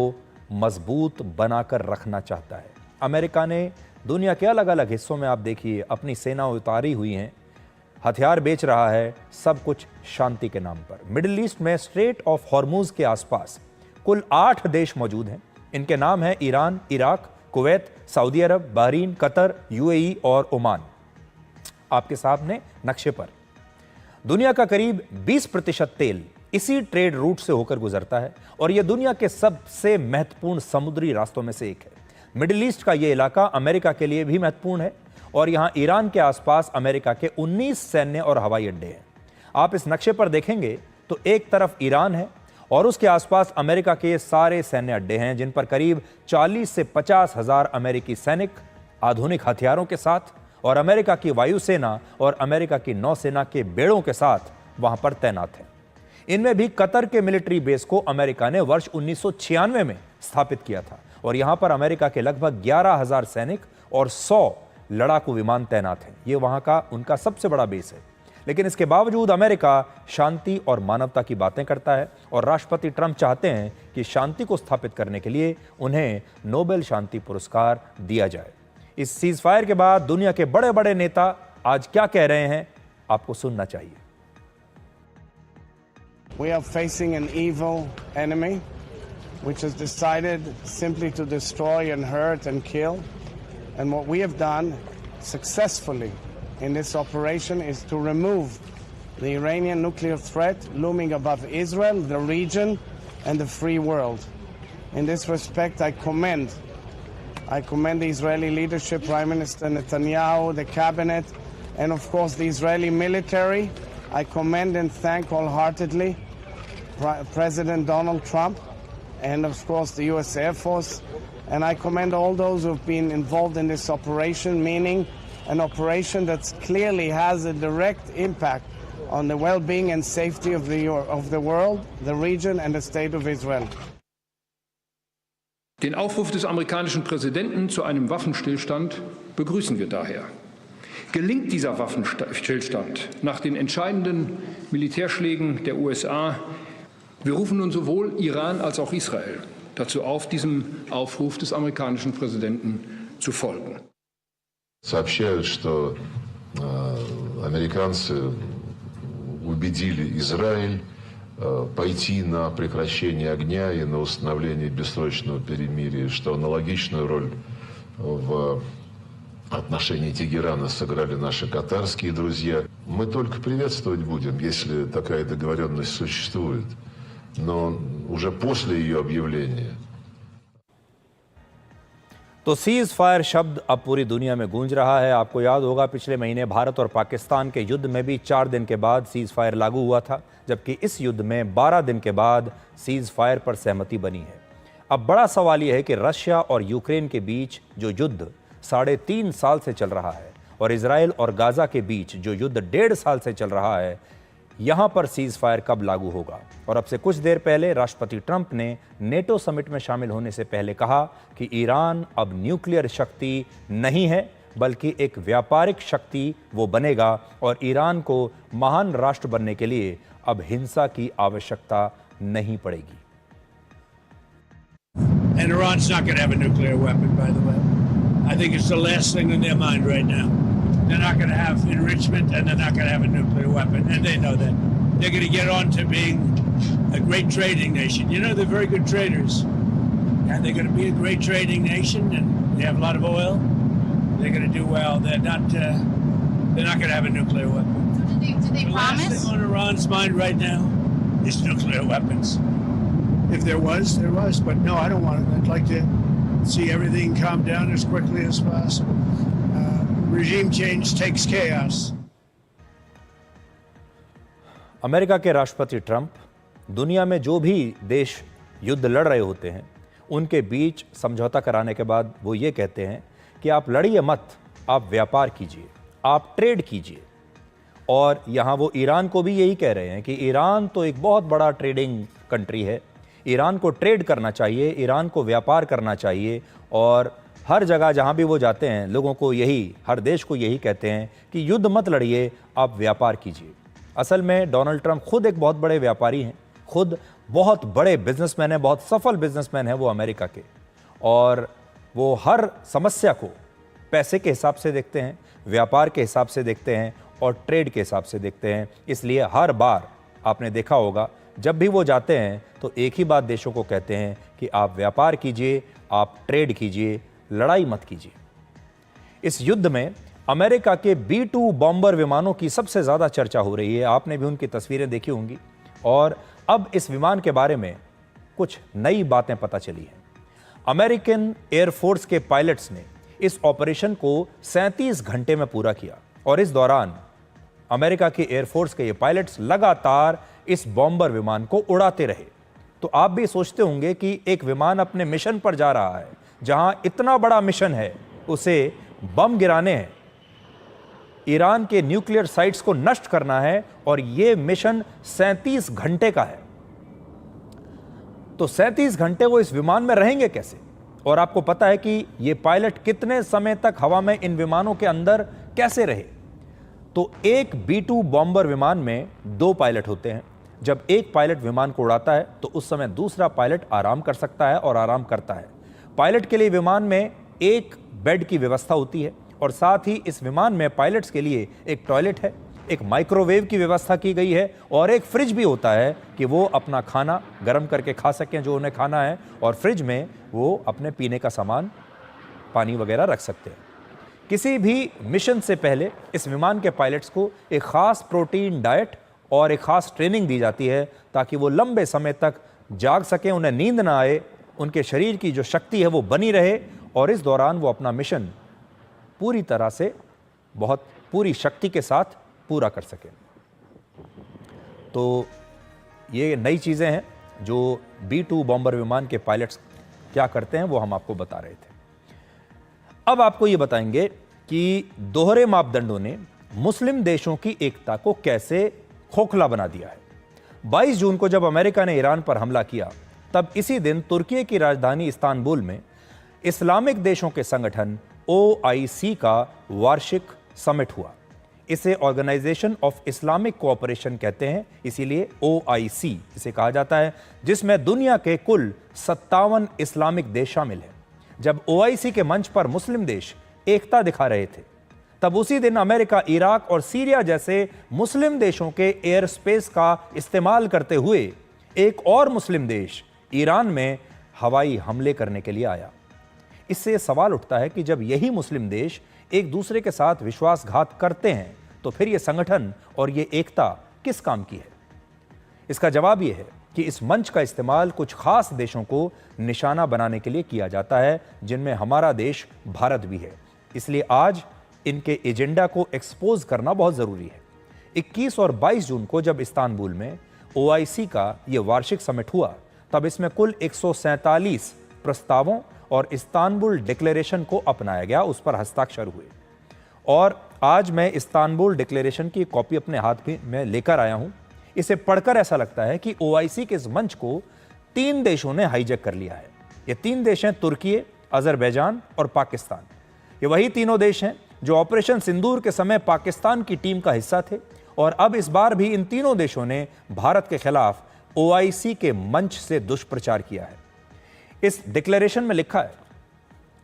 [SPEAKER 1] मजबूत बनाकर रखना चाहता है। अमेरिका ने दुनिया के अलग अलग हिस्सों में आप देखिए अपनी सेना उतारी हुई हैं, हथियार बेच रहा है, सब कुछ शांति के नाम पर। मिडिल ईस्ट में स्ट्रेट ऑफ हॉर्मुज के आसपास कुल 8 देश मौजूद हैं। इनके नाम हैं ईरान, इराक, कुवैत, सऊदी अरब, बहरीन, कतर, यूएई और ओमान। आपके सामने नक्शे पर दुनिया का करीब 20% तेल इसी ट्रेड रूट से होकर गुजरता है और यह दुनिया के सबसे महत्वपूर्ण समुद्री रास्तों में से एक है। मिडिल ईस्ट का यह इलाका अमेरिका के लिए भी महत्वपूर्ण है और यहां ईरान के आसपास अमेरिका के 19 सैन्य और हवाई अड्डे हैं। आप इस नक्शे पर देखेंगे तो एक तरफ ईरान है और उसके आसपास अमेरिका के सारे सैन्य अड्डे हैं, जिन पर करीब 40 से 50 हजार अमेरिकी सैनिक आधुनिक हथियारों के साथ और अमेरिका की वायुसेना और अमेरिका की नौसेना के बेड़ों के साथ वहां पर तैनात हैं। इनमें भी कतर के मिलिट्री बेस को अमेरिका ने वर्ष 1996 में स्थापित किया था और यहां पर अमेरिका के लगभग 11,000 सैनिक और 100 लड़ाकू विमान तैनात हैं। ये वहां का उनका सबसे बड़ा बेस है। लेकिन इसके बावजूद अमेरिका शांति और मानवता की बातें करता है और राष्ट्रपति ट्रंप चाहते हैं कि शांति को स्थापित करने के लिए उन्हें नोबेल शांति पुरस्कार दिया जाए। इस सीज फायर के बाद दुनिया के बड़े बड़े नेता आज क्या कह रहे हैं, आपको सुनना चाहिए।
[SPEAKER 4] We are facing an evil enemy which has decided simply to destroy and hurt and kill. And what we have done successfully in this operation is to remove the Iranian nuclear threat looming above Israel, the region, and the free world. In this respect, I commend the Israeli leadership, Prime Minister Netanyahu, the cabinet, and of course the Israeli military. I commend and thank wholeheartedly President Donald Trump and of course the US Air Force. And I commend all those who have been involved in this operation, meaning an operation that clearly has a direct impact on the well-being and safety of the world, the region, and the state of Israel.
[SPEAKER 5] Den Aufruf des amerikanischen Präsidenten zu einem Waffenstillstand begrüßen wir daher. Gelingt dieser Waffenstillstand nach den entscheidenden Militärschlägen der USA, wir rufen nun sowohl Iran als auch Israel dazu auf, diesem Aufruf des amerikanischen Präsidenten zu folgen.
[SPEAKER 6] Сообщают, что американцы убедили Израиль пойти на прекращение огня и на установление бессрочного перемирия, что аналогичную роль в отношении Тегерана сыграли наши катарские друзья. Мы только приветствовать будем, если такая договоренность существует, но уже после ее объявления.
[SPEAKER 1] तो cease fire शब्द अब पूरी दुनिया में गूंज रहा है। आपको याद होगा पिछले महीने भारत और पाकिस्तान के युद्ध में भी 4 दिन के बाद सीज फायर लागू हुआ था, जबकि इस युद्ध में 12 दिन के बाद सीज फायर पर सहमति बनी है। अब बड़ा सवाल यह है कि रशिया और यूक्रेन के बीच जो युद्ध 3.5 साल से चल रहा है और इजराइल और गाजा के बीच जो युद्ध 1.5 साल से चल रहा है, यहां पर सीज फायर कब लागू होगा। और अब से कुछ देर पहले राष्ट्रपति ट्रंप ने नेटो समिट में शामिल होने से पहले कहा कि ईरान अब न्यूक्लियर शक्ति नहीं है बल्कि एक व्यापारिक शक्ति वो बनेगा और ईरान को महान राष्ट्र बनने के लिए अब हिंसा की आवश्यकता नहीं पड़ेगी।
[SPEAKER 7] And Iran's not going to have a nuclear weapon, by the way. I think it's the last thing in their mind right now. They're not going to have enrichment and they're not going to have a nuclear weapon, and they know that. They're going to get on to being a great trading nation. You know, they're very good traders. And they're going to be a great trading nation, and they have a lot of oil. They're going to do well. They're not going to have a nuclear weapon.
[SPEAKER 8] So did they
[SPEAKER 7] The
[SPEAKER 8] promise?
[SPEAKER 7] last thing on Iran's mind right now is nuclear weapons. If there was, there was. But no, I don't want it. I'd like to see everything calm down as quickly as possible. Regime change takes chaos.
[SPEAKER 1] America के राष्ट्रपति Trump दुनिया में जो भी देश युद्ध लड़ रहे होते हैं उनके बीच समझौता कराने के बाद वो ये कहते हैं कि आप लड़िए मत, आप व्यापार कीजिए, आप ट्रेड कीजिए। और यहाँ वो ईरान को भी यही कह रहे हैं कि ईरान तो एक बहुत बड़ा ट्रेडिंग कंट्री है, ईरान को ट्रेड करना चाहिए, ईरान को व्यापार करना चाहिए। और हर जगह जहाँ भी वो जाते हैं लोगों को यही, हर देश को यही कहते हैं कि युद्ध मत लड़िए, आप व्यापार कीजिए। असल में डोनाल्ड ट्रंप खुद एक बहुत बड़े व्यापारी हैं, खुद बहुत बड़े बिजनेसमैन हैं, बहुत सफल बिजनेसमैन हैं वो अमेरिका के। और वो हर समस्या को पैसे के हिसाब से देखते हैं, व्यापार के हिसाब से देखते हैं और ट्रेड के हिसाब से देखते हैं। इसलिए हर बार आपने देखा होगा जब भी वो जाते हैं तो एक ही बात देशों को कहते हैं कि आप व्यापार कीजिए, आप ट्रेड कीजिए, लड़ाई मत कीजिए। इस युद्ध में अमेरिका के B-2 बॉम्बर विमानों की सबसे ज़्यादा चर्चा हो रही है। आपने भी उनकी तस्वीरें देखी होंगी और अब इस विमान के बारे में कुछ नई बातें पता चली हैं। अमेरिकन एयरफोर्स के पायलट्स ने इस ऑपरेशन को 37 घंटे में पूरा किया और इस दौरान अमेरिका के एयरफोर्स के ये पायलट्स लगातार इस बॉम्बर विमान को उड़ाते रहे। तो आप भी सोचते होंगे कि एक विमान अपने मिशन पर जा रहा है, जहां इतना बड़ा मिशन है, उसे बम गिराने हैं, ईरान के न्यूक्लियर साइट्स को नष्ट करना है और यह मिशन 37 घंटे का है। तो 37 घंटे वो इस विमान में रहेंगे कैसे? और आपको पता है कि ये पायलट कितने समय तक हवा में इन विमानों के अंदर कैसे रहे? तो एक B-2 बॉम्बर विमान में 2 पायलट होते हैं। जब एक पायलट विमान को उड़ाता है तो उस समय दूसरा पायलट आराम कर सकता है और आराम करता है। पायलट के लिए विमान में एक बेड की व्यवस्था होती है और साथ ही इस विमान में पायलट्स के लिए एक टॉयलेट है, एक माइक्रोवेव की व्यवस्था की गई है और एक फ्रिज भी होता है कि वो अपना खाना गर्म करके खा सकें जो उन्हें खाना है, और फ्रिज में वो अपने पीने का सामान, पानी वगैरह रख सकते हैं। किसी भी मिशन से पहले इस विमान के पायलट्स को एक खास प्रोटीन डाइट और एक खास ट्रेनिंग दी जाती है ताकि वो लंबे समय तक जाग सकें, उन्हें नींद ना आए, उनके शरीर की जो शक्ति है वो बनी रहे और इस दौरान वो अपना मिशन पूरी तरह से बहुत पूरी शक्ति के साथ पूरा कर सकें। तो ये नई चीज़ें हैं जो B-2 बॉम्बर विमान के पायलट्स क्या करते हैं वो हम आपको बता रहे थे। अब आपको ये बताएंगे कि दोहरे मापदंडों ने मुस्लिम देशों की एकता को कैसे खोखला बना दिया है। 22 जून को जब अमेरिका ने ईरान पर हमला किया, तब इसी दिन तुर्की की राजधानी इस्तांबुल में इस्लामिक देशों के संगठन OIC का वार्षिक समिट हुआ। इसे ऑर्गेनाइजेशन ऑफ इस्लामिक कोऑपरेशन कहते हैं, इसीलिए OIC इसे कहा जाता है, जिसमें दुनिया के कुल 57 इस्लामिक देश शामिल हैं। जब OIC के मंच पर मुस्लिम देश एकता दिखा रहे थे, तब उसी दिन अमेरिका इराक और सीरिया जैसे मुस्लिम देशों के एयर स्पेस का इस्तेमाल करते हुए एक और मुस्लिम देश ईरान में हवाई हमले करने के लिए आया। इससे सवाल उठता है कि जब यही मुस्लिम देश एक दूसरे के साथ विश्वासघात करते हैं तो फिर यह संगठन और यह एकता किस काम की है? इसका जवाब यह है कि इस मंच का इस्तेमाल कुछ खास देशों को निशाना बनाने के लिए किया जाता है, जिनमें हमारा देश भारत भी है। इसलिए आज इनके एजेंडा को एक्सपोज करना बहुत जरूरी है। 21 और 22 जून को जब इस्तांबुल में OIC का यह वार्षिक समिट हुआ, तब इसमें कुल 147 प्रस्तावों और इस्तांबुल डिक्लेरेशन को अपनाया गया, उस पर हस्ताक्षर हुए। और आज मैं इस्तांबुल डिक्लेरेशन की कॉपी अपने हाथ में लेकर आया हूं। इसे पढ़कर ऐसा लगता है कि OIC के इस मंच को 3 देशों ने हाईजैक कर लिया है। ये 3 देश हैं तुर्की, अजरबैजान और पाकिस्तान। ये वही तीनों देश हैं जो ऑपरेशन सिंदूर के समय पाकिस्तान की टीम का हिस्सा थे और अब इस बार भी इन तीनों देशों ने भारत के खिलाफ OIC के मंच से दुष्प्रचार किया है। इस डिक्लेरेशन में लिखा है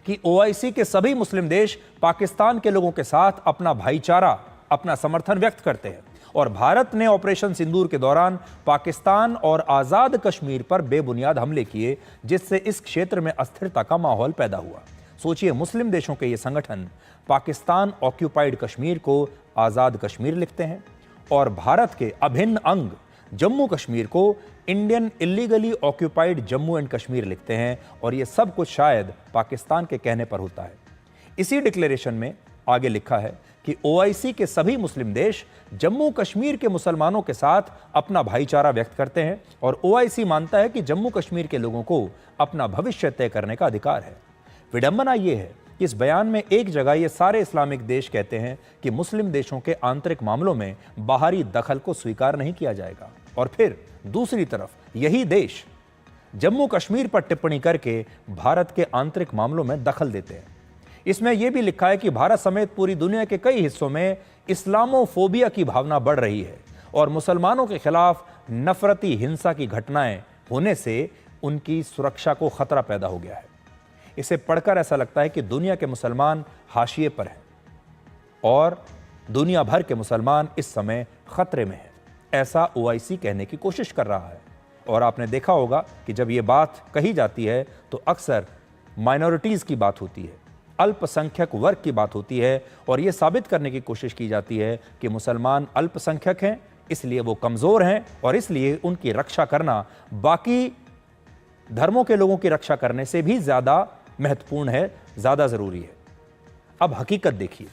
[SPEAKER 1] कि OIC के सभी मुस्लिम देश पाकिस्तान के लोगों के साथ अपना भाईचारा, अपना समर्थन व्यक्त करते हैं और भारत ने ऑपरेशन सिंदूर के दौरान पाकिस्तान और आजाद कश्मीर पर बेबुनियाद हमले किए, जिससे इस क्षेत्र में अस्थिरता का माहौल पैदा हुआ। सोचिए, मुस्लिम देशों के ये संगठन पाकिस्तान ऑक्यूपाइड कश्मीर को आजाद कश्मीर लिखते हैं और भारत के अभिन्न अंग जम्मू कश्मीर को Indian illegally occupied Jammu and Kashmir लिखते हैं और यह सब कुछ शायद पाकिस्तान के कहने पर होता है। इसी डिक्लेरेशन में आगे लिखा है कि OIC के सभी मुस्लिम देश जम्मू कश्मीर के मुसलमानों के साथ अपना भाईचारा व्यक्त करते हैं और OIC मानता है कि जम्मू कश्मीर के लोगों को अपना भविष्य तय करने का अधिकार है। विडंबना यह है कि इस बयान में एक जगह ये सारे इस्लामिक देश कहते हैं कि मुस्लिम देशों के आंतरिक मामलों में बाहरी दखल को स्वीकार नहीं किया जाएगा और फिर दूसरी तरफ यही देश जम्मू कश्मीर पर टिप्पणी करके भारत के आंतरिक मामलों में दखल देते हैं। इसमें यह भी लिखा है कि भारत समेत पूरी दुनिया के कई हिस्सों में इस्लामोफोबिया की भावना बढ़ रही है और मुसलमानों के खिलाफ नफरती हिंसा की घटनाएं होने से उनकी सुरक्षा को खतरा पैदा हो गया है। इसे पढ़कर ऐसा लगता है कि दुनिया के मुसलमान हाशिए पर हैं और दुनिया भर के मुसलमान इस समय खतरे में हैं, ऐसा ओआईसी कहने की कोशिश कर रहा है। और आपने देखा होगा कि जब ये बात कही जाती है तो अक्सर माइनॉरिटीज़ की बात होती है, अल्पसंख्यक वर्ग की बात होती है, और ये साबित करने की कोशिश की जाती है कि मुसलमान अल्पसंख्यक हैं, इसलिए वो कमज़ोर हैं और इसलिए उनकी रक्षा करना बाकी धर्मों के लोगों की रक्षा करने से भी ज़्यादा महत्वपूर्ण है, ज़्यादा ज़रूरी है। अब हकीकत देखिए,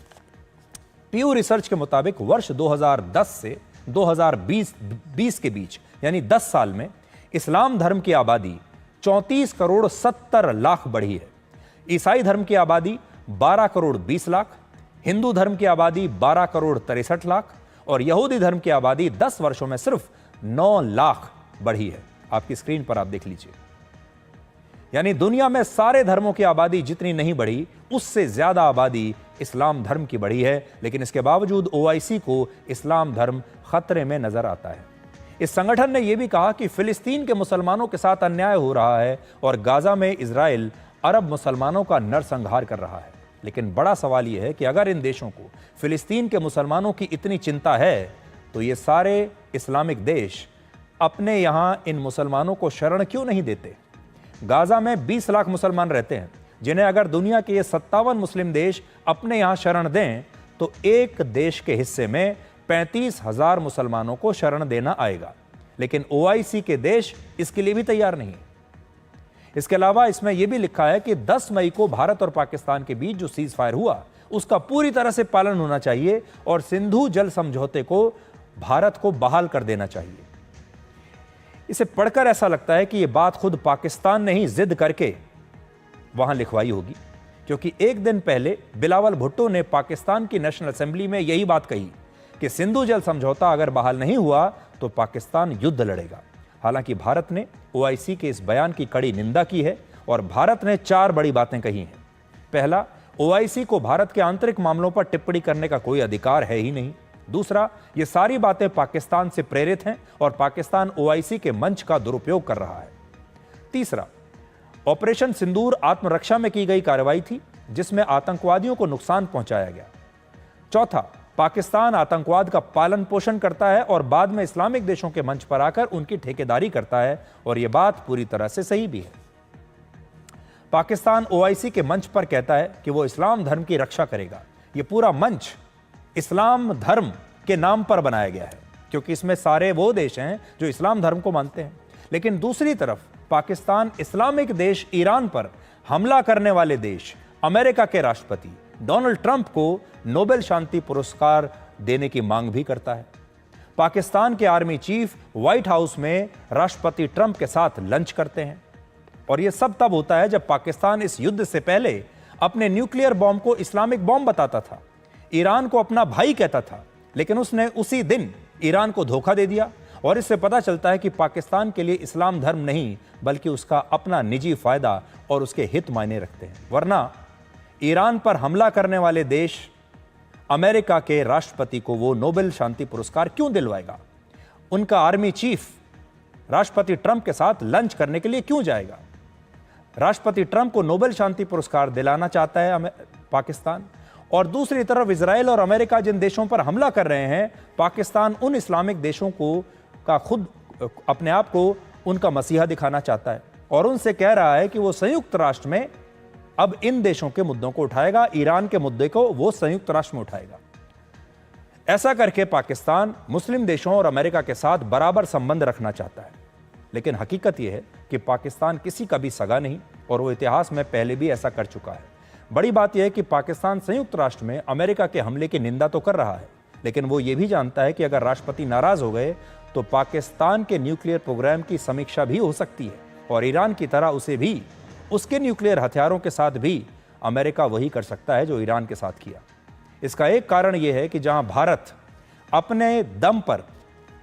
[SPEAKER 1] पीयू रिसर्च के मुताबिक वर्ष 2010 से 2020 के बीच यानी 10 साल में इस्लाम धर्म की आबादी 34 करोड़ 70 लाख बढ़ी है। ईसाई धर्म की आबादी 12 करोड़ 20 लाख, हिंदू धर्म की आबादी 12 करोड़ 63 लाख और यहूदी धर्म की आबादी 10 वर्षों में सिर्फ 9 लाख बढ़ी है। आपकी स्क्रीन पर आप देख लीजिए, यानी दुनिया में सारे धर्मों की आबादी जितनी नहीं बढ़ी, उससे ज्यादा आबादी इस्लाम धर्म की बढ़ी है। लेकिन इसके बावजूद ओआईसी को इस्लाम धर्म खतरे में नजर आता है। इस संगठन ने यह भी कहा कि फिलिस्तीन के मुसलमानों के साथ अन्याय हो रहा है और गाजा में इजराइल अरब मुसलमानों का नरसंहार कर रहा है। लेकिन बड़ा सवाल यह है कि अगर इन देशों को फिलिस्तीन के मुसलमानों की इतनी चिंता है तो ये सारे इस्लामिक देश अपने यहां इन मुसलमानों को शरण क्यों नहीं देते? गाजा में 20 लाख मुसलमान रहते हैं, जिन्हें अगर दुनिया के ये 57 मुस्लिम देश अपने यहां शरण दें तो एक देश के हिस्से में 35,000 मुसलमानों को शरण देना आएगा। लेकिन ओआईसी के देश इसके लिए भी तैयार नहीं। इसके अलावा इसमें यह भी लिखा है कि 10 मई को भारत और पाकिस्तान के बीच जो सीज फायर हुआ उसका पूरी तरह से पालन होना चाहिए और सिंधु जल समझौते को भारत को बहाल कर देना चाहिए। इसे पढ़कर ऐसा लगता है कि यह बात खुद पाकिस्तान ने ही जिद करके वहां लिखवाई होगी, क्योंकि एक दिन पहले बिलावल भुट्टो ने पाकिस्तान की नेशनल असेंबली में यही बात कही कि सिंधु जल समझौता अगर बहाल नहीं हुआ तो पाकिस्तान युद्ध लड़ेगा। हालांकि भारत ने ओआईसी के इस बयान की कड़ी निंदा की है और भारत ने 4 बड़ी बातें कही हैं। पहला, ओआईसी को भारत के आंतरिक मामलों पर टिप्पणी करने का कोई अधिकार है ही नहीं। दूसरा, ये सारी बातें पाकिस्तान से प्रेरित हैं और पाकिस्तान ओआईसी के मंच का दुरुपयोग कर रहा है। तीसरा, ऑपरेशन सिंदूर आत्मरक्षा में की गई कार्रवाई थी जिसमें आतंकवादियों को नुकसान पहुंचाया गया। चौथा, पाकिस्तान आतंकवाद का पालन पोषण करता है और बाद में इस्लामिक देशों के मंच पर आकर उनकी ठेकेदारी करता है, और यह बात पूरी तरह से सही भी है। पाकिस्तान ओआईसी के मंच पर कहता है कि वो इस्लाम धर्म की रक्षा करेगा। यह पूरा मंच इस्लाम धर्म के नाम पर बनाया गया है, क्योंकि इसमें सारे वो देश हैं जो इस्लाम धर्म को मानते हैं। लेकिन दूसरी तरफ पाकिस्तान इस्लामिक देश ईरान पर हमला करने वाले देश अमेरिका के राष्ट्रपति डोनाल्ड ट्रंप को नोबेल शांति पुरस्कार देने की मांग भी करता है। पाकिस्तान के आर्मी चीफ व्हाइट हाउस में राष्ट्रपति ट्रंप के साथ लंच करते हैं, और यह सब तब होता है जब पाकिस्तान इस युद्ध से पहले अपने न्यूक्लियर बॉम्ब को इस्लामिक बॉम्ब बताता था, ईरान को अपना भाई कहता था, लेकिन उसने उसी दिन ईरान को धोखा दे दिया। और इससे पता चलता है कि पाकिस्तान के लिए इस्लाम धर्म नहीं बल्कि उसका अपना निजी फायदा और उसके हित मायने रखते हैं। वरना ईरान पर हमला करने वाले देश अमेरिका के राष्ट्रपति को वो नोबेल शांति पुरस्कार क्यों दिलवाएगा? उनका आर्मी चीफ राष्ट्रपति ट्रंप के साथ लंच करने के लिए क्यों जाएगा? राष्ट्रपति ट्रंप को नोबेल शांति पुरस्कार दिलाना चाहता है पाकिस्तान, और दूसरी तरफ इजराइल और अमेरिका जिन देशों पर हमला कर रहे हैं, पाकिस्तान उन इस्लामिक देशों को का खुद अपने आप को उनका मसीहा दिखाना चाहता है और उनसे कह रहा है कि वो संयुक्त राष्ट्र में अब इन देशों के मुद्दों को उठाएगा, ईरान के मुद्दे को वो संयुक्त राष्ट्र में उठाएगा। ऐसा करके पाकिस्तान मुस्लिम देशों और अमेरिका के साथ बराबर संबंध रखना चाहता है। लेकिन हकीकत यह है कि पाकिस्तान किसी का भी सगा नहीं और वो इतिहास में पहले भी ऐसा कर चुका है। बड़ी बात यह है कि पाकिस्तान संयुक्त राष्ट्र में अमेरिका के हमले की निंदा तो कर रहा है, लेकिन वो ये भी जानता है कि अगर राष्ट्रपति नाराज हो गए तो पाकिस्तान के न्यूक्लियर प्रोग्राम की समीक्षा भी हो सकती है और ईरान की तरह उसे भी उसके न्यूक्लियर हथियारों के साथ भी अमेरिका वही कर सकता है जो ईरान के साथ किया। इसका एक कारण यह है कि जहां भारत अपने दम पर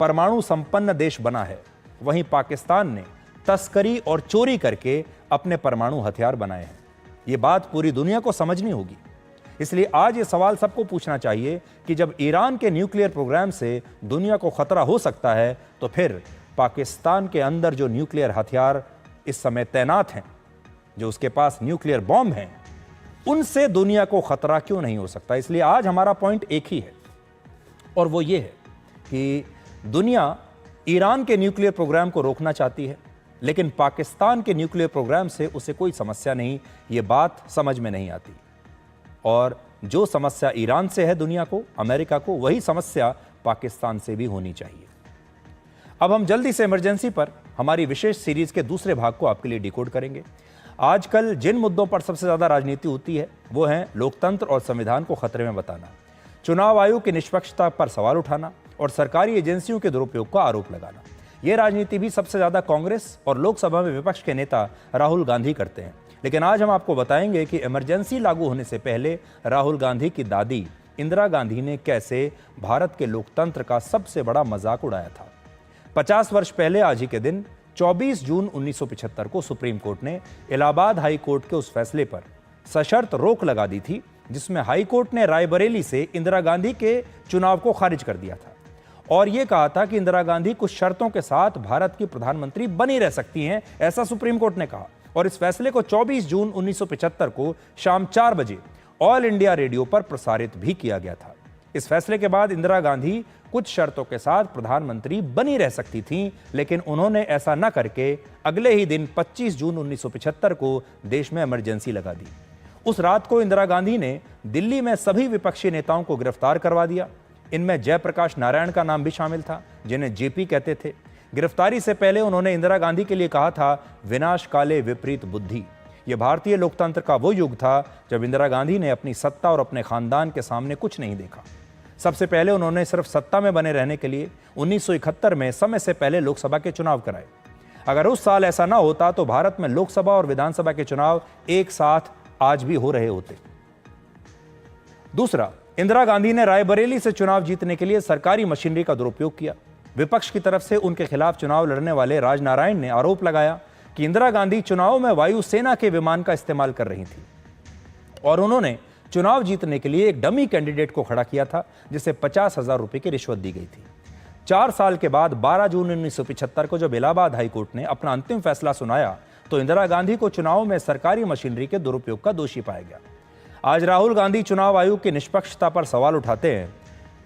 [SPEAKER 1] परमाणु संपन्न देश बना है, वहीं पाकिस्तान ने तस्करी और चोरी करके अपने परमाणु हथियार बनाए हैं। ये बात पूरी दुनिया को समझनी होगी। इसलिए आज ये सवाल सबको पूछना चाहिए कि जब ईरान के न्यूक्लियर प्रोग्राम से दुनिया को खतरा हो सकता है, तो फिर पाकिस्तान के अंदर जो न्यूक्लियर हथियार इस समय तैनात हैं, जो उसके पास न्यूक्लियर बॉम्ब हैं, उनसे दुनिया को खतरा क्यों नहीं हो सकता? इसलिए आज हमारा पॉइंट एक ही है और वो ये है कि दुनिया ईरान के न्यूक्लियर प्रोग्राम को रोकना चाहती है, लेकिन पाकिस्तान के न्यूक्लियर प्रोग्राम से उसे कोई समस्या नहीं। ये बात समझ में नहीं आती। और जो समस्या ईरान से है दुनिया को, अमेरिका को, वही समस्या पाकिस्तान से भी होनी चाहिए। अब हम जल्दी से इमरजेंसी पर हमारी विशेष सीरीज के दूसरे भाग को आपके लिए डिकोड करेंगे। आजकल जिन मुद्दों पर सबसे ज्यादा राजनीति होती है वो है लोकतंत्र और संविधान को खतरे में बताना, चुनाव आयोग की निष्पक्षता पर सवाल उठाना और सरकारी एजेंसियों के दुरुपयोग का आरोप लगाना। यह राजनीति भी सबसे ज्यादा कांग्रेस और लोकसभा में विपक्ष के नेता राहुल गांधी करते हैं। लेकिन आज हम आपको बताएंगे कि इमरजेंसी लागू होने से पहले राहुल गांधी की दादी इंदिरा गांधी ने कैसे भारत के लोकतंत्र का सबसे बड़ा मजाक उड़ाया था। 50 वर्ष पहले आज ही के दिन 24 जून 1975 को सुप्रीम कोर्ट ने इलाहाबाद हाई कोर्ट के उस फैसले पर सशर्त रोक लगा दी थी जिसमें हाई कोर्ट ने रायबरेली से इंदिरा गांधी के चुनाव को खारिज कर दिया था और यह कहा था कि इंदिरा गांधी कुछ शर्तों के साथ भारत की प्रधानमंत्री बनी रह सकती हैं, ऐसा सुप्रीम कोर्ट ने कहा। और इस फैसले को 24 जून 1975 को शाम 4 बजे ऑल इंडिया रेडियो पर प्रसारित भी किया गया था। इस फैसले के बाद इंदिरा गांधी कुछ शर्तों के साथ प्रधानमंत्री बनी रह सकती थीं, लेकिन उन्होंने ऐसा न करके अगले ही दिन 25 जून 1975 को देश में इमरजेंसी लगा दी। उस रात को इंदिरा गांधी ने दिल्ली में सभी विपक्षी नेताओं को गिरफ्तार करवा दिया। इनमें जयप्रकाश नारायण का नाम भी शामिल था, जिन्हें जेपी कहते थे। गिरफ्तारी से पहले उन्होंने इंदिरा गांधी के लिए कहा था, विनाश काले विपरीत बुद्धि। यह भारतीय लोकतंत्र का वो युग था जब इंदिरा गांधी ने अपनी सत्ता और अपने खानदान के सामने कुछ नहीं देखा। सबसे पहले उन्होंने सिर्फ सत्ता में बने रहने के लिए 1971 में समय से पहले लोकसभा के चुनाव कराए। अगर उस साल ऐसा ना होता तो भारत में लोकसभा और विधानसभा के चुनाव एक साथ आज भी हो रहे होते। दूसरा, इंदिरा गांधी ने रायबरेली से चुनाव जीतने के लिए सरकारी मशीनरी का दुरुपयोग किया। विपक्ष की तरफ से उनके खिलाफ चुनाव लड़ने वाले राजनारायण ने आरोप लगाया कि इंदिरा गांधी चुनाव में वायुसेना के विमान का इस्तेमाल कर रही थी और उन्होंने चुनाव जीतने के लिए एक डमी कैंडिडेट को खड़ा किया था जिसे 50,000 रुपए की रिश्वत दी गई थी। 4 साल के बाद 12 जून 1975 को जब इलाहाबाद हाईकोर्ट ने अपना अंतिम फैसला सुनाया तो इंदिरा गांधी को चुनाव में सरकारी मशीनरी के दुरुपयोग का दोषी पाया गया। आज राहुल गांधी चुनाव आयोग की निष्पक्षता पर सवाल उठाते हैं,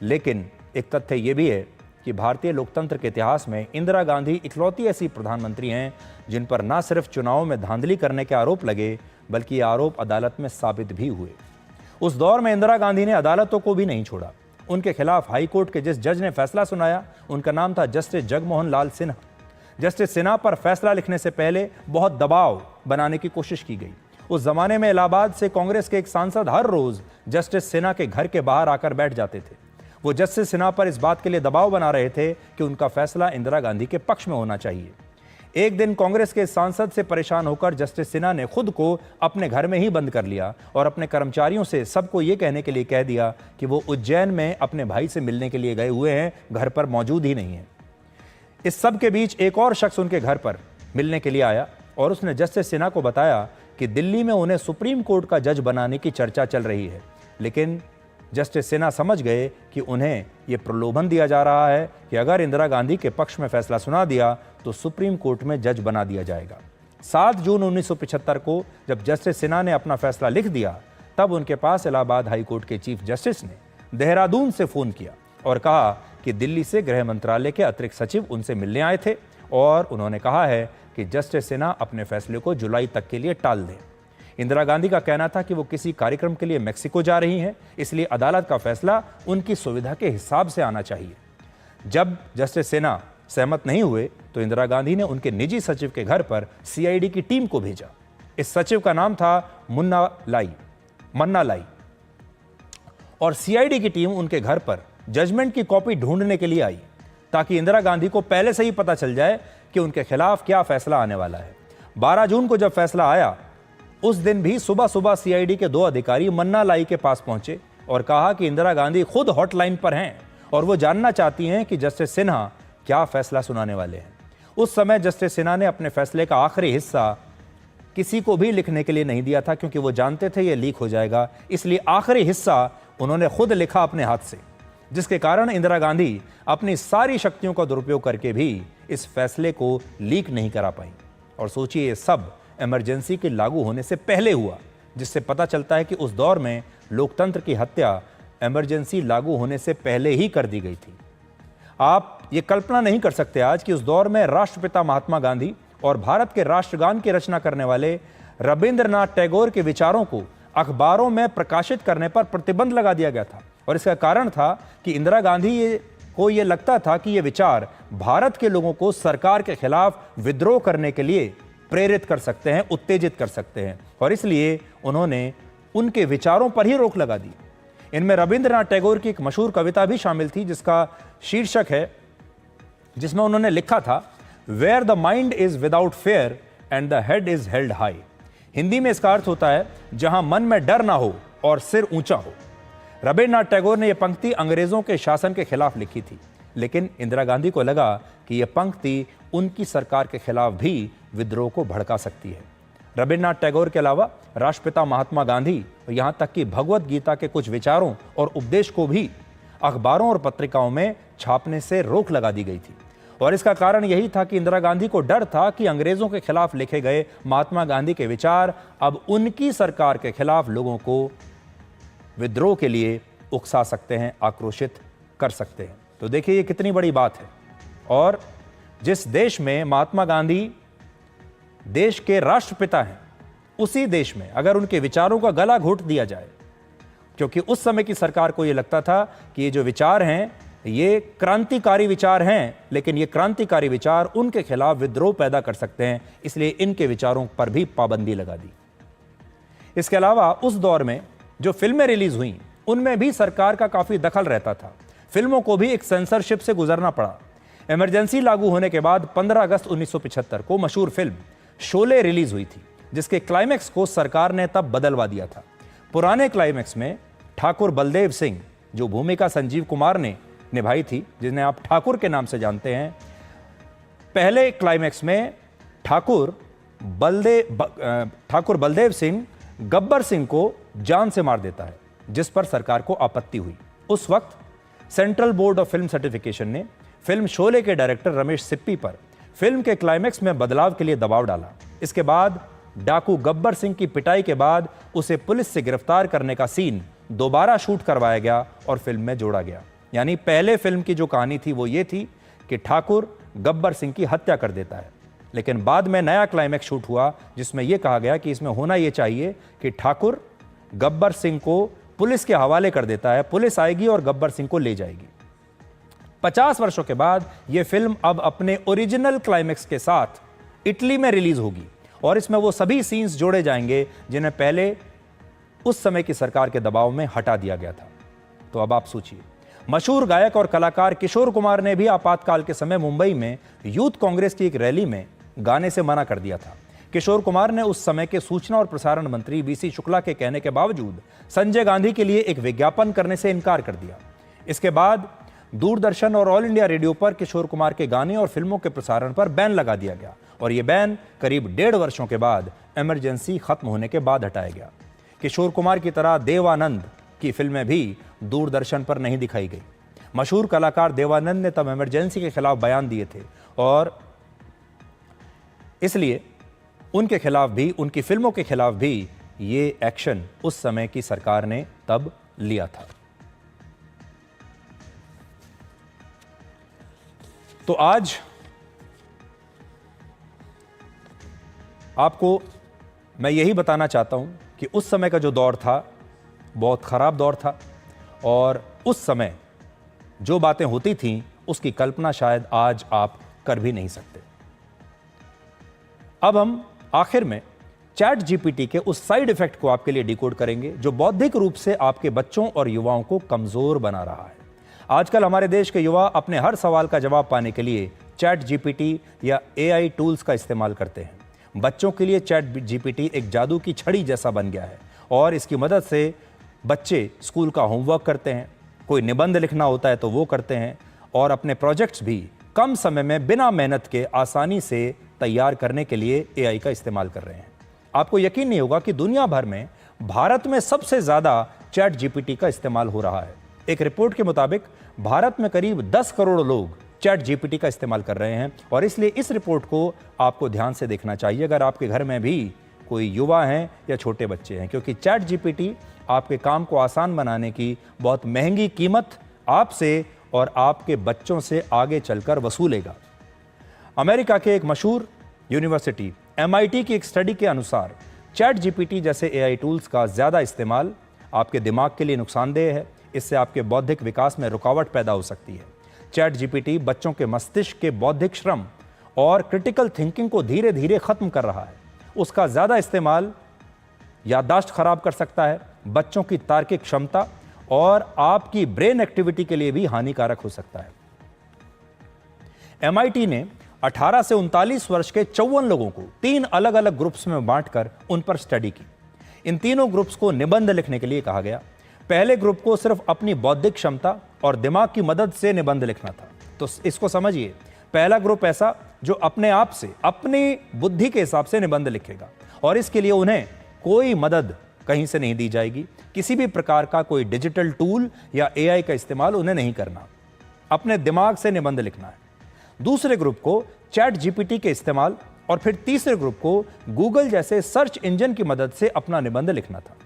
[SPEAKER 1] लेकिन एक तथ्य यह भी है कि भारतीय लोकतंत्र के इतिहास में इंदिरा गांधी इकलौती ऐसी प्रधानमंत्री हैं जिन पर न सिर्फ चुनाव में धांधली करने के आरोप लगे बल्कि ये आरोप अदालत में साबित भी हुए। उस दौर में इंदिरा गांधी ने अदालतों को भी नहीं छोड़ा। उनके खिलाफ हाईकोर्ट के जिस जज ने फैसला सुनाया उनका नाम था जस्टिस जगमोहन लाल सिन्हा। जस्टिस सिन्हा पर फैसला लिखने से पहले बहुत दबाव बनाने की कोशिश की गई। उस जमाने में इलाहाबाद से कांग्रेस के एक सांसद हर रोज जस्टिस सिन्हा के घर के बाहर आकर बैठ जाते थे। वो जस्टिस सिन्हा पर इस बात के लिए दबाव बना रहे थे कि उनका फैसला इंदिरा गांधी के पक्ष में होना चाहिए। एक दिन कांग्रेस के सांसद से परेशान होकर जस्टिस सिन्हा ने खुद को अपने घर में ही बंद कर लिया और अपने कर्मचारियों से सबको ये कहने के लिए कह दिया कि वो उज्जैन में अपने भाई से मिलने के लिए गए हुए हैं, घर पर मौजूद ही नहीं है। इस सब के बीच एक और शख्स उनके घर पर मिलने के लिए आया और उसने जस्टिस सिन्हा को बताया कि दिल्ली में उन्हें सुप्रीम कोर्ट का जज बनाने की चर्चा चल रही है। लेकिन जस्टिस सिन्हा समझ गए कि उन्हें यह प्रलोभन दिया जा रहा है कि अगर इंदिरा गांधी के पक्ष में फैसला सुना दिया तो सुप्रीम कोर्ट में जज बना दिया जाएगा। 7 जून 1975 को जब जस्टिस सिन्हा ने अपना फैसला लिख दिया तब उनके पास इलाहाबाद हाईकोर्ट के चीफ जस्टिस ने देहरादून से फोन किया और कहा कि दिल्ली से गृह मंत्रालय के अतिरिक्त सचिव उनसे मिलने आए थे और उन्होंने कहा है कि जस्टिस सिन्हा अपने फैसले को जुलाई तक के लिए टाल दें। इंदिरा गांधी का कहना था कि वो किसी कार्यक्रम के लिए मेक्सिको जा रही हैं, इसलिए अदालत का फैसला उनकी सुविधा के हिसाब से आना चाहिए। जब जस्टिस सिन्हा सहमत नहीं हुए तो इंदिरा गांधी ने उनके निजी सचिव के घर पर सीआईडी की टीम को भेजा। इस सचिव का नाम था मन्ना लाई और सीआईडी की टीम उनके घर पर जजमेंट की कॉपी ढूंढने के लिए आई ताकि इंदिरा गांधी को पहले से ही पता चल जाए कि उनके खिलाफ क्या फैसला आने वाला है। 12 जून को जब फैसला आया उस दिन भी सुबह सुबह सीआईडी के 2 अधिकारी मन्ना लाई के पास पहुंचे और कहा कि इंदिरा गांधी खुद हॉटलाइन पर हैं और वो जानना चाहती हैं कि जस्टिस सिन्हा क्या फैसला सुनाने वाले हैं। उस समय जस्टिस सिन्हा ने अपने फैसले का आखिरी हिस्सा किसी को भी लिखने के लिए नहीं दिया था क्योंकि वो जानते थे ये लीक हो जाएगा, इसलिए आखिरी हिस्सा उन्होंने खुद लिखा अपने हाथ से, जिसके कारण इंदिरा गांधी अपनी सारी शक्तियों का दुरुपयोग करके भी इस फैसले को लीक नहीं करा पाई। और सोचिए ये सब इमरजेंसी के लागू होने से पहले हुआ, जिससे पता चलता है कि उस दौर में लोकतंत्र की हत्या इमरजेंसी लागू होने से पहले ही कर दी गई थी। आप ये कल्पना नहीं कर सकते आज कि उस दौर में राष्ट्रपिता महात्मा गांधी और भारत के राष्ट्रगान की रचना करने वाले रविंद्रनाथ टैगोर के विचारों को अखबारों में प्रकाशित करने पर प्रतिबंध लगा दिया गया था। और इसका कारण था कि इंदिरा गांधी को यह लगता था कि ये विचार भारत के लोगों को सरकार के खिलाफ विद्रोह करने के लिए प्रेरित कर सकते हैं, उत्तेजित कर सकते हैं, और इसलिए उन्होंने उनके विचारों पर ही रोक लगा दी। इनमें रविंद्रनाथ टैगोर की एक मशहूर कविता भी शामिल थी जिसका शीर्षक है, जिसमें उन्होंने लिखा था, where the mind is without fear and the head is held high. Hindi में इसका अर्थ होता है, जहां मन में डर ना हो और सिर ऊंचा हो। रविंद्रनाथ टैगोर ने यह पंक्ति अंग्रेजों के शासन के खिलाफ लिखी थी, लेकिन इंदिरा गांधी को लगा कि यह पंक्ति उनकी सरकार के खिलाफ भी विद्रोह को भड़का सकती है। रविंद्रनाथ टैगोर के अलावा राष्ट्रपिता महात्मा गांधी और यहां तक कि भगवत गीता के कुछ विचारों और उपदेश को भी अखबारों और पत्रिकाओं में छापने से रोक लगा दी गई थी। और इसका कारण यही था कि इंदिरा गांधी को डर था कि अंग्रेजों के खिलाफ लिखे गए महात्मा गांधी के विचार अब उनकी सरकार के खिलाफ लोगों को विद्रोह के लिए उकसा सकते हैं, आक्रोशित कर सकते हैं। तो देखिए ये कितनी बड़ी बात है। और जिस देश में महात्मा गांधी देश के राष्ट्रपिता हैं, उसी देश में अगर उनके विचारों का गला घोट दिया जाए, क्योंकि उस समय की सरकार को यह लगता था कि ये जो विचार हैं ये क्रांतिकारी विचार हैं, लेकिन ये क्रांतिकारी विचार उनके खिलाफ विद्रोह पैदा कर सकते हैं, इसलिए इनके विचारों पर भी पाबंदी लगा दी। इसके अलावा उस दौर में जो फिल्में रिलीज हुई उनमें भी सरकार का काफी दखल रहता था। फिल्मों को भी एक सेंसरशिप से गुजरना पड़ा। इमरजेंसी लागू होने के बाद 15 अगस्त 1975 को मशहूर फिल्म शोले रिलीज हुई थी, जिसके क्लाइमैक्स को सरकार ने तब बदलवा दिया था। पुराने क्लाइमैक्स में ठाकुर बलदेव सिंह, जो भूमिका संजीव कुमार ने निभाई थी, जिन्हें आप ठाकुर के नाम से जानते हैं, पहले क्लाइमैक्स में ठाकुर बलदेव सिंह गब्बर सिंह को जान से मार देता है, जिस पर सरकार को आपत्ति हुई। उस वक्त central board of film certification ने फिल्म शोले के डायरेक्टर रमेश सिप्पी पर फिल्म के क्लाइमैक्स में बदलाव के लिए दबाव डाला। इसके बाद डाकू गब्बर सिंह की पिटाई के बाद उसे पुलिस से गिरफ्तार करने का सीन दोबारा शूट करवाया गया और फिल्म में जोड़ा गया। यानी पहले फिल्म की जो कहानी थी वो ये थी कि ठाकुर गब्बर सिंह की हत्या कर देता है, लेकिन बाद में नया क्लाइमैक्स शूट हुआ जिसमें यह कहा गया कि इसमें होना यह चाहिए कि ठाकुर गब्बर सिंह को पुलिस के हवाले कर देता है, पुलिस आएगी और गब्बर सिंह को ले जाएगी। 50 वर्षों के बाद यह फिल्म अब अपने ओरिजिनल क्लाइमैक्स के साथ इटली में रिलीज होगी और इसमें वो सभी सीन्स जोड़े जाएंगे जिन्हें पहले उस समय की सरकार के दबाव में हटा दिया गया था। तो अब आप सोचिए, मशहूर गायक और कलाकार किशोर कुमार ने भी आपातकाल के समय मुंबई में यूथ कांग्रेस की एक रैली में गाने से मना कर दिया था। किशोर कुमार ने उस समय के सूचना और प्रसारण मंत्री बीसी शुक्ला के कहने के बावजूद संजय गांधी के लिए एक विज्ञापन करने से इनकार कर दिया। इसके बाद दूरदर्शन और ऑल इंडिया रेडियो पर किशोर कुमार के गाने और फिल्मों के प्रसारण पर बैन लगा दिया गया और यह बैन करीब 1.5 वर्षों के बाद इमरजेंसी खत्म होने के बाद हटाया गया। किशोर कुमार की तरह देवानंद की फिल्में भी दूरदर्शन पर नहीं दिखाई गई। मशहूर कलाकार देवानंद ने तब इमरजेंसी के खिलाफ बयान दिए थे और इसलिए उनके खिलाफ भी, उनकी फिल्मों के खिलाफ भी ये एक्शन उस समय की सरकार ने तब लिया था। तो आज आपको मैं यही बताना चाहता हूं कि उस समय का जो दौर था बहुत खराब दौर था और उस समय जो बातें होती थीं उसकी कल्पना शायद आज आप कर भी नहीं सकते। अब हम आखिर में चैट जीपीटी के उस साइड इफेक्ट को आपके लिए डिकोड करेंगे जो बौद्धिक रूप से आपके बच्चों और युवाओं को कमजोर बना रहा है। आजकल हमारे देश के युवा अपने हर सवाल का जवाब पाने के लिए चैट जीपीटी या एआई टूल्स का इस्तेमाल करते हैं। बच्चों के लिए चैट जीपीटी एक जादू की छड़ी जैसा बन गया है और इसकी मदद से बच्चे स्कूल का होमवर्क करते हैं, कोई निबंध लिखना होता है तो वो करते हैं और अपने प्रोजेक्ट्स भी कम समय में बिना मेहनत के आसानी से तैयार करने के लिए एआई का इस्तेमाल कर रहे हैं। आपको यकीन नहीं होगा कि दुनिया भर में भारत में सबसे ज्यादा चैट जीपीटी का इस्तेमाल हो रहा है। एक रिपोर्ट के मुताबिक भारत में करीब 10 करोड़ लोग चैट जीपीटी का इस्तेमाल कर रहे हैं और इसलिए इस रिपोर्ट को आपको ध्यान से देखना चाहिए अगर आपके घर में भी कोई युवा हैं या छोटे बच्चे हैं, क्योंकि चैट जीपीटी आपके काम को आसान बनाने की बहुत महंगी कीमत आपसे और आपके बच्चों से आगे चलकर वसूलेगा। अमेरिका के एक मशहूर यूनिवर्सिटी MIT की एक स्टडी के अनुसार चैट GPT जैसे AI टूल्स का ज़्यादा इस्तेमाल आपके दिमाग के लिए नुकसानदेह है। इससे आपके बौद्धिक विकास में रुकावट पैदा हो सकती है। चैट GPT बच्चों के मस्तिष्क के बौद्धिक श्रम और क्रिटिकल थिंकिंग को धीरे धीरे ख़त्म कर रहा है। उसका ज़्यादा इस्तेमाल याददाश्त खराब कर सकता है, बच्चों की तार्किक क्षमता और आपकी ब्रेन एक्टिविटी के लिए भी हानिकारक हो सकता है। MIT ने 18 से 39 वर्ष के 54 लोगों को 3 अलग अलग ग्रुप्स में बांटकर उन पर स्टडी की। इन तीनों ग्रुप्स को निबंध लिखने के लिए कहा गया। पहले ग्रुप को सिर्फ अपनी बौद्धिक क्षमता और दिमाग की मदद से निबंध लिखना था। तो इसको समझिए, पहला ग्रुप ऐसा जो अपने आप से, अपनी बुद्धि के हिसाब से निबंध लिखेगा और इसके लिए उन्हें कोई मदद कहीं से नहीं दी जाएगी। किसी भी प्रकार का कोई डिजिटल टूल या AI का इस्तेमाल उन्हें नहीं करना, अपने दिमाग से निबंध लिखना है। दूसरे ग्रुप को चैट GPT के इस्तेमाल और फिर तीसरे ग्रुप को गूगल जैसे सर्च इंजन की मदद से अपना निबंध लिखना था।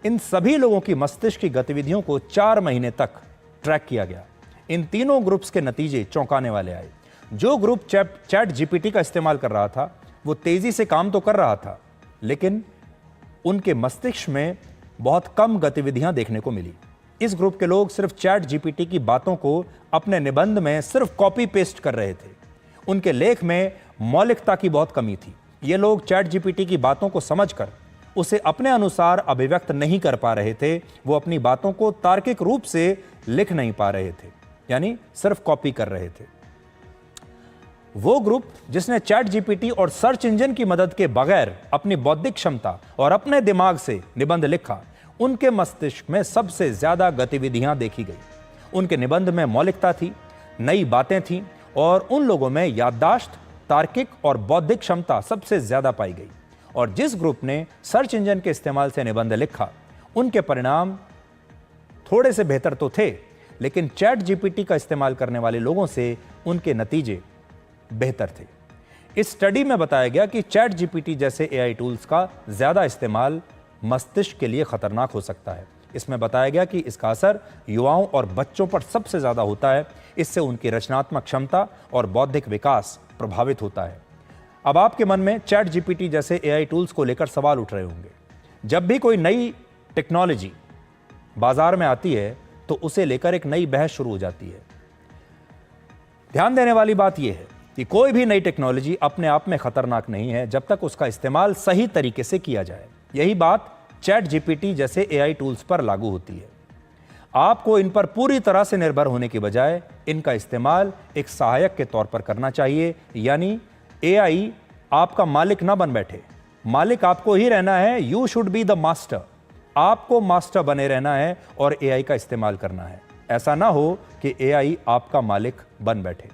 [SPEAKER 1] इन सभी लोगों की मस्तिष्क की गतिविधियों को 4 महीने तक ट्रैक किया गया। इन तीनों ग्रुप्स के नतीजे चौंकाने वाले आए। जो ग्रुप चैट GPT का इस्तेमाल कर रहा था वो तेजी से काम तो कर रहा था, लेकिन उनके मस्तिष्क में बहुत कम गतिविधियां देखने को मिली। इस ग्रुप के लोग सिर्फ चैट GPT की बातों को अपने निबंध में सिर्फ कॉपी पेस्ट कर रहे थे। उनके लेख में मौलिकता की बहुत कमी थी। ये लोग चैट GPT की बातों को समझकर उसे अपने अनुसार अभिव्यक्त नहीं कर पा रहे थे। वो अपनी बातों को तार्किक रूप से लिख नहीं पा रहे थे, यानी सिर्फ कॉपी कर रहे थे। वो ग्रुप जिसने चैट GPT और सर्च इंजन की मदद के बगैर अपनी बौद्धिक क्षमता और अपने दिमाग से निबंध लिखा, उनके मस्तिष्क में सबसे ज्यादा गतिविधियां देखी गई। उनके निबंध में मौलिकता थी, नई बातें थीं और उन लोगों में याददाश्त, तार्किक और बौद्धिक क्षमता सबसे ज्यादा पाई गई। और जिस ग्रुप ने सर्च इंजन के इस्तेमाल से निबंध लिखा, उनके परिणाम थोड़े से बेहतर तो थे, लेकिन चैट GPT का इस्तेमाल करने वाले लोगों से उनके नतीजे बेहतर थे। इस स्टडी में बताया गया कि चैट GPT जैसे AI टूल्स का ज्यादा इस्तेमाल मस्तिष्क के लिए खतरनाक हो सकता है। इसमें बताया गया कि इसका असर युवाओं और बच्चों पर सबसे ज्यादा होता है। इससे उनकी रचनात्मक क्षमता और बौद्धिक विकास प्रभावित होता है। अब आपके मन में चैट GPT जैसे AI टूल्स को लेकर सवाल उठ रहे होंगे। जब भी कोई नई टेक्नोलॉजी बाजार में आती है तो उसे लेकर एक नई बहस शुरू हो जाती है। ध्यान देने वाली बात यह है कि कोई भी नई टेक्नोलॉजी अपने आप में खतरनाक नहीं है जब तक उसका इस्तेमाल सही तरीके से किया जाए। यही बात चैट GPT जैसे AI टूल्स पर लागू होती है। आपको इन पर पूरी तरह से निर्भर होने के बजाय इनका इस्तेमाल एक सहायक के तौर पर करना चाहिए, यानी AI आपका मालिक ना बन बैठे। मालिक आपको ही रहना है। You should be the master. आपको मास्टर बने रहना है और AI का इस्तेमाल करना है। ऐसा ना हो कि AI आपका मालिक बन बैठे।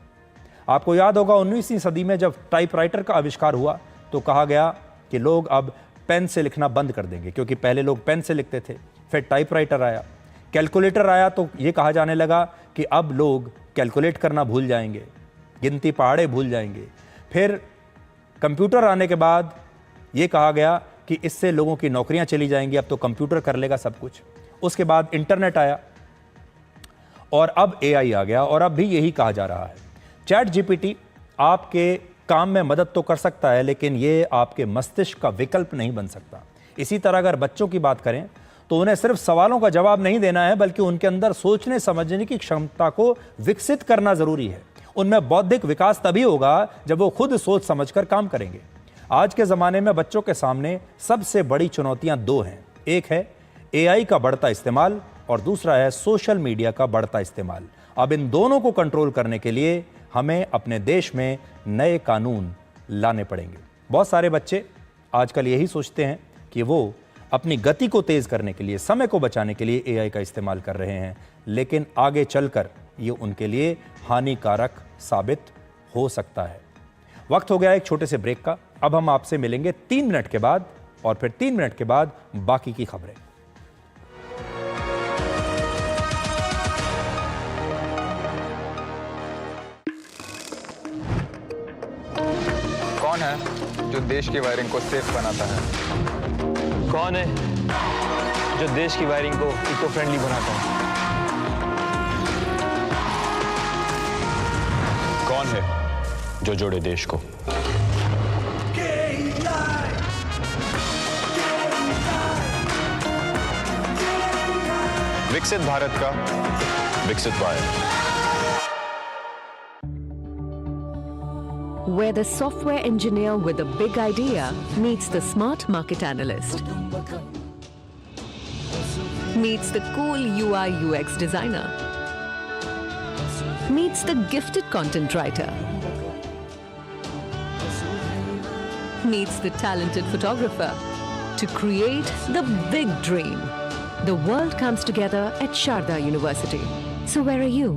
[SPEAKER 1] आपको याद होगा 19वीं सदी में जब टाइपराइटर का आविष्कार हुआ तो कहा गया कि लोग अब पेन से लिखना बंद कर देंगे, क्योंकि पहले लोग पेन से लिखते थे। फिर टाइपराइटर आया, कैलकुलेटर आया तो ये कहा जाने लगा कि अब लोग कैलकुलेट करना भूल जाएंगे, गिनती पहाड़े भूल जाएंगे। फिर कंप्यूटर आने के बाद ये कहा गया कि इससे लोगों की नौकरियां चली जाएंगी, अब तो कंप्यूटर कर लेगा सब कुछ। उसके बाद इंटरनेट आया और अब AI आ गया और अब भी यही कहा जा रहा है। चैट GPT आपके काम में मदद तो कर सकता है, लेकिन ये आपके मस्तिष्क का विकल्प नहीं बन सकता। इसी तरह अगर बच्चों की बात करें तो उन्हें सिर्फ सवालों का जवाब नहीं देना है, बल्कि उनके अंदर सोचने समझने की क्षमता को विकसित करना जरूरी है। उनमें बौद्धिक विकास तभी होगा जब वो खुद सोच समझकर काम करेंगे। आज के ज़माने में बच्चों के सामने सबसे बड़ी चुनौतियां 2 हैं। एक है AI का बढ़ता इस्तेमाल और दूसरा है सोशल मीडिया का बढ़ता इस्तेमाल। अब इन दोनों को कंट्रोल करने के लिए हमें अपने देश में नए कानून लाने पड़ेंगे। बहुत सारे बच्चे आजकल यही सोचते हैं कि वो अपनी गति को तेज करने के लिए, समय को बचाने के लिए AI का इस्तेमाल कर रहे हैं, लेकिन आगे चलकर ये उनके लिए हानिकारक साबित हो सकता है। वक्त हो गया एक छोटे से ब्रेक का। अब हम आपसे मिलेंगे 3 मिनट के बाद और फिर 3 मिनट के बाद बाकी की खबरें।
[SPEAKER 8] कौन है जो देश की वायरिंग को सेफ बनाता है?
[SPEAKER 9] कौन है
[SPEAKER 8] जो देश की वायरिंग को इको फ्रेंडली बनाता है। कौन है जो जोड़े देश को? विकसित भारत का विकसित wire.
[SPEAKER 9] Where the software engineer with a big idea meets the smart market analyst, meets the cool UI UX designer, meets the gifted content writer, meets the talented photographer to create the big dream. The world comes together at Sharda University. So where are you?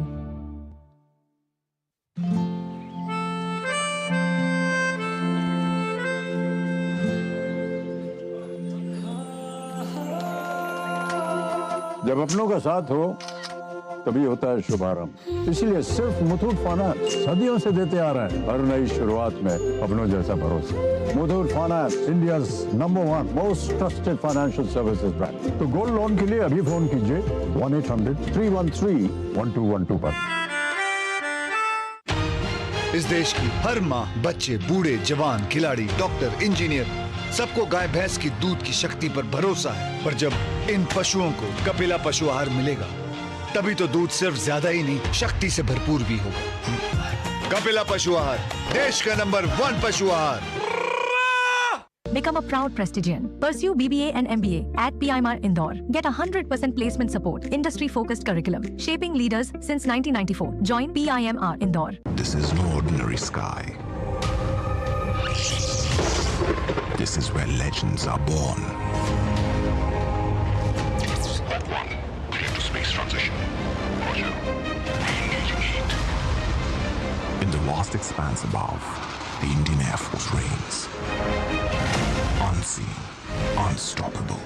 [SPEAKER 10] जब अपनों का साथ हो तभी होता है शुभारंभ। इसीलिए सिर्फ मुथूट फाइनेंस सदियों से देते आ रहे हैं हर नई शुरुआत में अपनों जैसा भरोसा। Muthoot finance, India's number 1 most trusted financial services brand. तो गोल्ड लोन के लिए अभी फोन कीजिए 1-800-313-1212 पर।
[SPEAKER 11] इस देश की हर माँ, बच्चे, बूढ़े, जवान, खिलाड़ी, डॉक्टर, इंजीनियर, सबको गाय भैंस की दूध की शक्ति पर भरोसा है। पर जब इन पशुओं को कपिला पशु आहार मिलेगा तभी तो दूध सिर्फ ज्यादा ही नहीं, शक्ति से भरपूर भी होगा। कपिला पशु आहार, देश का नंबर 1 पशु आहार।
[SPEAKER 12] Become a proud Prestigian. Pursue BBA and MBA at PIMR Indore. Get 100% placement support. Industry-focused curriculum. Shaping leaders since 1994. Join PIMR Indore.
[SPEAKER 13] This is no ordinary sky. This is where legends are born. Clear to space transition. Roger. Re-engaging heat. In the vast expanse above, the Indian Air Force reigns. Unseen, unstoppable,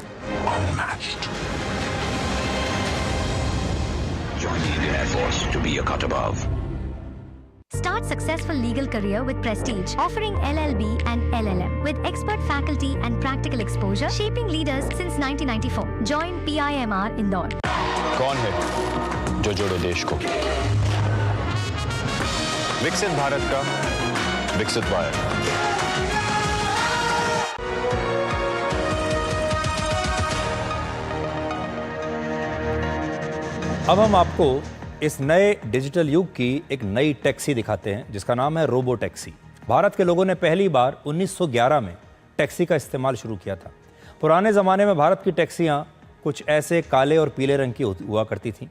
[SPEAKER 13] unmatched.
[SPEAKER 14] Join the Indian Air Force to be a cut above.
[SPEAKER 12] Start successful legal career with Prestige, offering LLB and LLM with expert faculty and practical exposure, shaping leaders since 1994. Join PIMR Indore.
[SPEAKER 8] कौन है जो जोड़े देश को? विकसित भारत का विकसित wire.
[SPEAKER 1] अब हम आपको इस नए डिजिटल युग की एक नई टैक्सी दिखाते हैं जिसका नाम है रोबो टैक्सी। भारत के लोगों ने पहली बार 1911 में टैक्सी का इस्तेमाल शुरू किया था। पुराने ज़माने में भारत की टैक्सियां कुछ ऐसे काले और पीले रंग की हुआ करती थीं,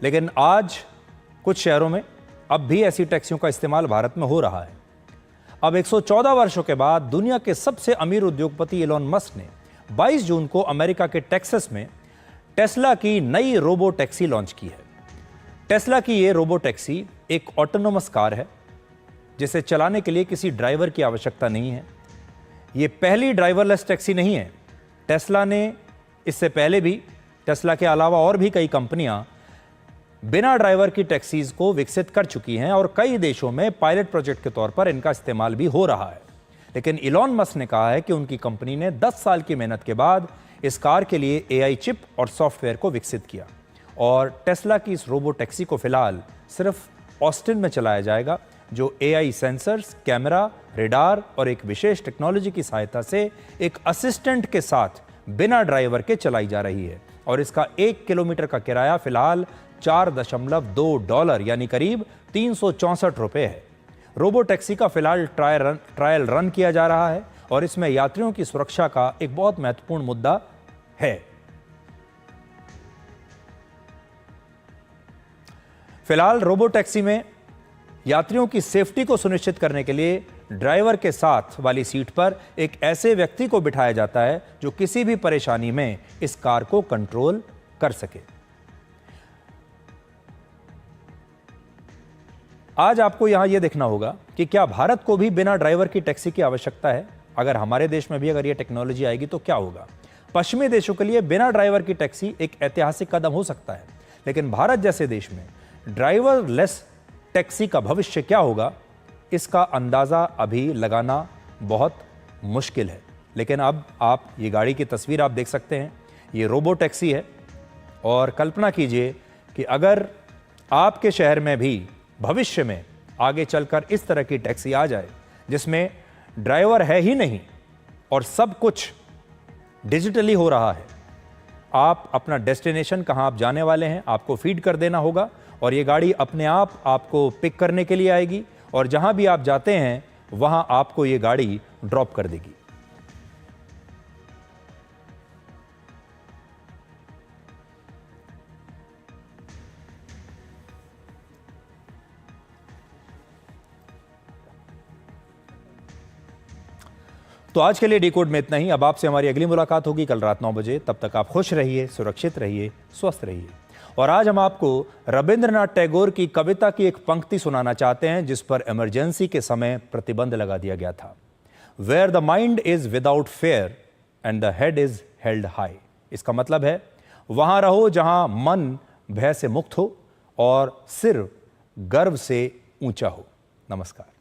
[SPEAKER 1] लेकिन आज कुछ शहरों में अब भी ऐसी टैक्सियों का इस्तेमाल भारत में हो रहा है। अब 114 वर्षों के बाद दुनिया के सबसे अमीर उद्योगपति एलोन मस्क ने 22 जून को अमेरिका के टेक्सास में टेस्ला की नई रोबो टैक्सी लॉन्च की है। टेस्ला की ये रोबो टैक्सी एक ऑटोनोमस कार है जिसे चलाने के लिए किसी ड्राइवर की आवश्यकता नहीं है। ये पहली ड्राइवरलेस टैक्सी नहीं है। टेस्ला ने इससे पहले भी, टेस्ला के अलावा और भी कई कंपनियां बिना ड्राइवर की टैक्सीज को विकसित कर चुकी हैं और कई देशों में पायलट प्रोजेक्ट के तौर पर इनका इस्तेमाल भी हो रहा है। लेकिन इलॉन मस्क ने कहा है कि उनकी कंपनी ने 10 साल की मेहनत के बाद इस कार के लिए AI चिप और सॉफ्टवेयर को विकसित किया और टेस्ला की इस रोबो टैक्सी को फिलहाल सिर्फ ऑस्टिन में चलाया जाएगा, जो AI सेंसर्स, कैमरा, रेडार और एक विशेष टेक्नोलॉजी की सहायता से एक असिस्टेंट के साथ बिना ड्राइवर के चलाई जा रही है। और इसका 1 किलोमीटर का किराया फिलहाल $4.2 यानी करीब 364 रुपये है। रोबो टैक्सी का फिलहाल ट्रायल रन किया जा रहा है और इसमें यात्रियों की सुरक्षा का एक बहुत महत्वपूर्ण मुद्दा है। फिलहाल रोबो टैक्सी में यात्रियों की सेफ्टी को सुनिश्चित करने के लिए ड्राइवर के साथ वाली सीट पर एक ऐसे व्यक्ति को बिठाया जाता है जो किसी भी परेशानी में इस कार को कंट्रोल कर सके। आज आपको यहां यह देखना होगा कि क्या भारत को भी बिना ड्राइवर की टैक्सी की आवश्यकता है। अगर हमारे देश में भी अगर यह टेक्नोलॉजी आएगी तो क्या होगा। पश्चिमी देशों के लिए बिना ड्राइवर की टैक्सी एक ऐतिहासिक कदम हो सकता है, लेकिन भारत जैसे देश में ड्राइवरलेस टैक्सी का भविष्य क्या होगा, इसका अंदाजा अभी लगाना बहुत मुश्किल है। लेकिन अब आप ये गाड़ी की तस्वीर आप देख सकते हैं, ये रोबो टैक्सी है। और कल्पना कीजिए कि अगर आपके शहर में भी भविष्य में आगे चलकर इस तरह की टैक्सी आ जाए जिसमें ड्राइवर है ही नहीं और सब कुछ डिजिटली हो रहा है, आप अपना डेस्टिनेशन कहां आप जाने वाले हैं आपको फीड कर देना होगा और ये गाड़ी अपने आप आपको पिक करने के लिए आएगी और जहां भी आप जाते हैं वहां आपको ये गाड़ी ड्रॉप कर देगी। तो आज के लिए डिकोड में इतना ही। अब आपसे हमारी अगली मुलाकात होगी कल रात 9 बजे। तब तक आप खुश रहिए, सुरक्षित रहिए, स्वस्थ रहिए। और आज हम आपको रविंद्रनाथ टैगोर की कविता की एक पंक्ति सुनाना चाहते हैं जिस पर इमरजेंसी के समय प्रतिबंध लगा दिया गया था। Where the mind is without fear and the head is held high. इसका मतलब है वहां रहो जहां मन भय से मुक्त हो और सिर गर्व से ऊंचा हो। नमस्कार।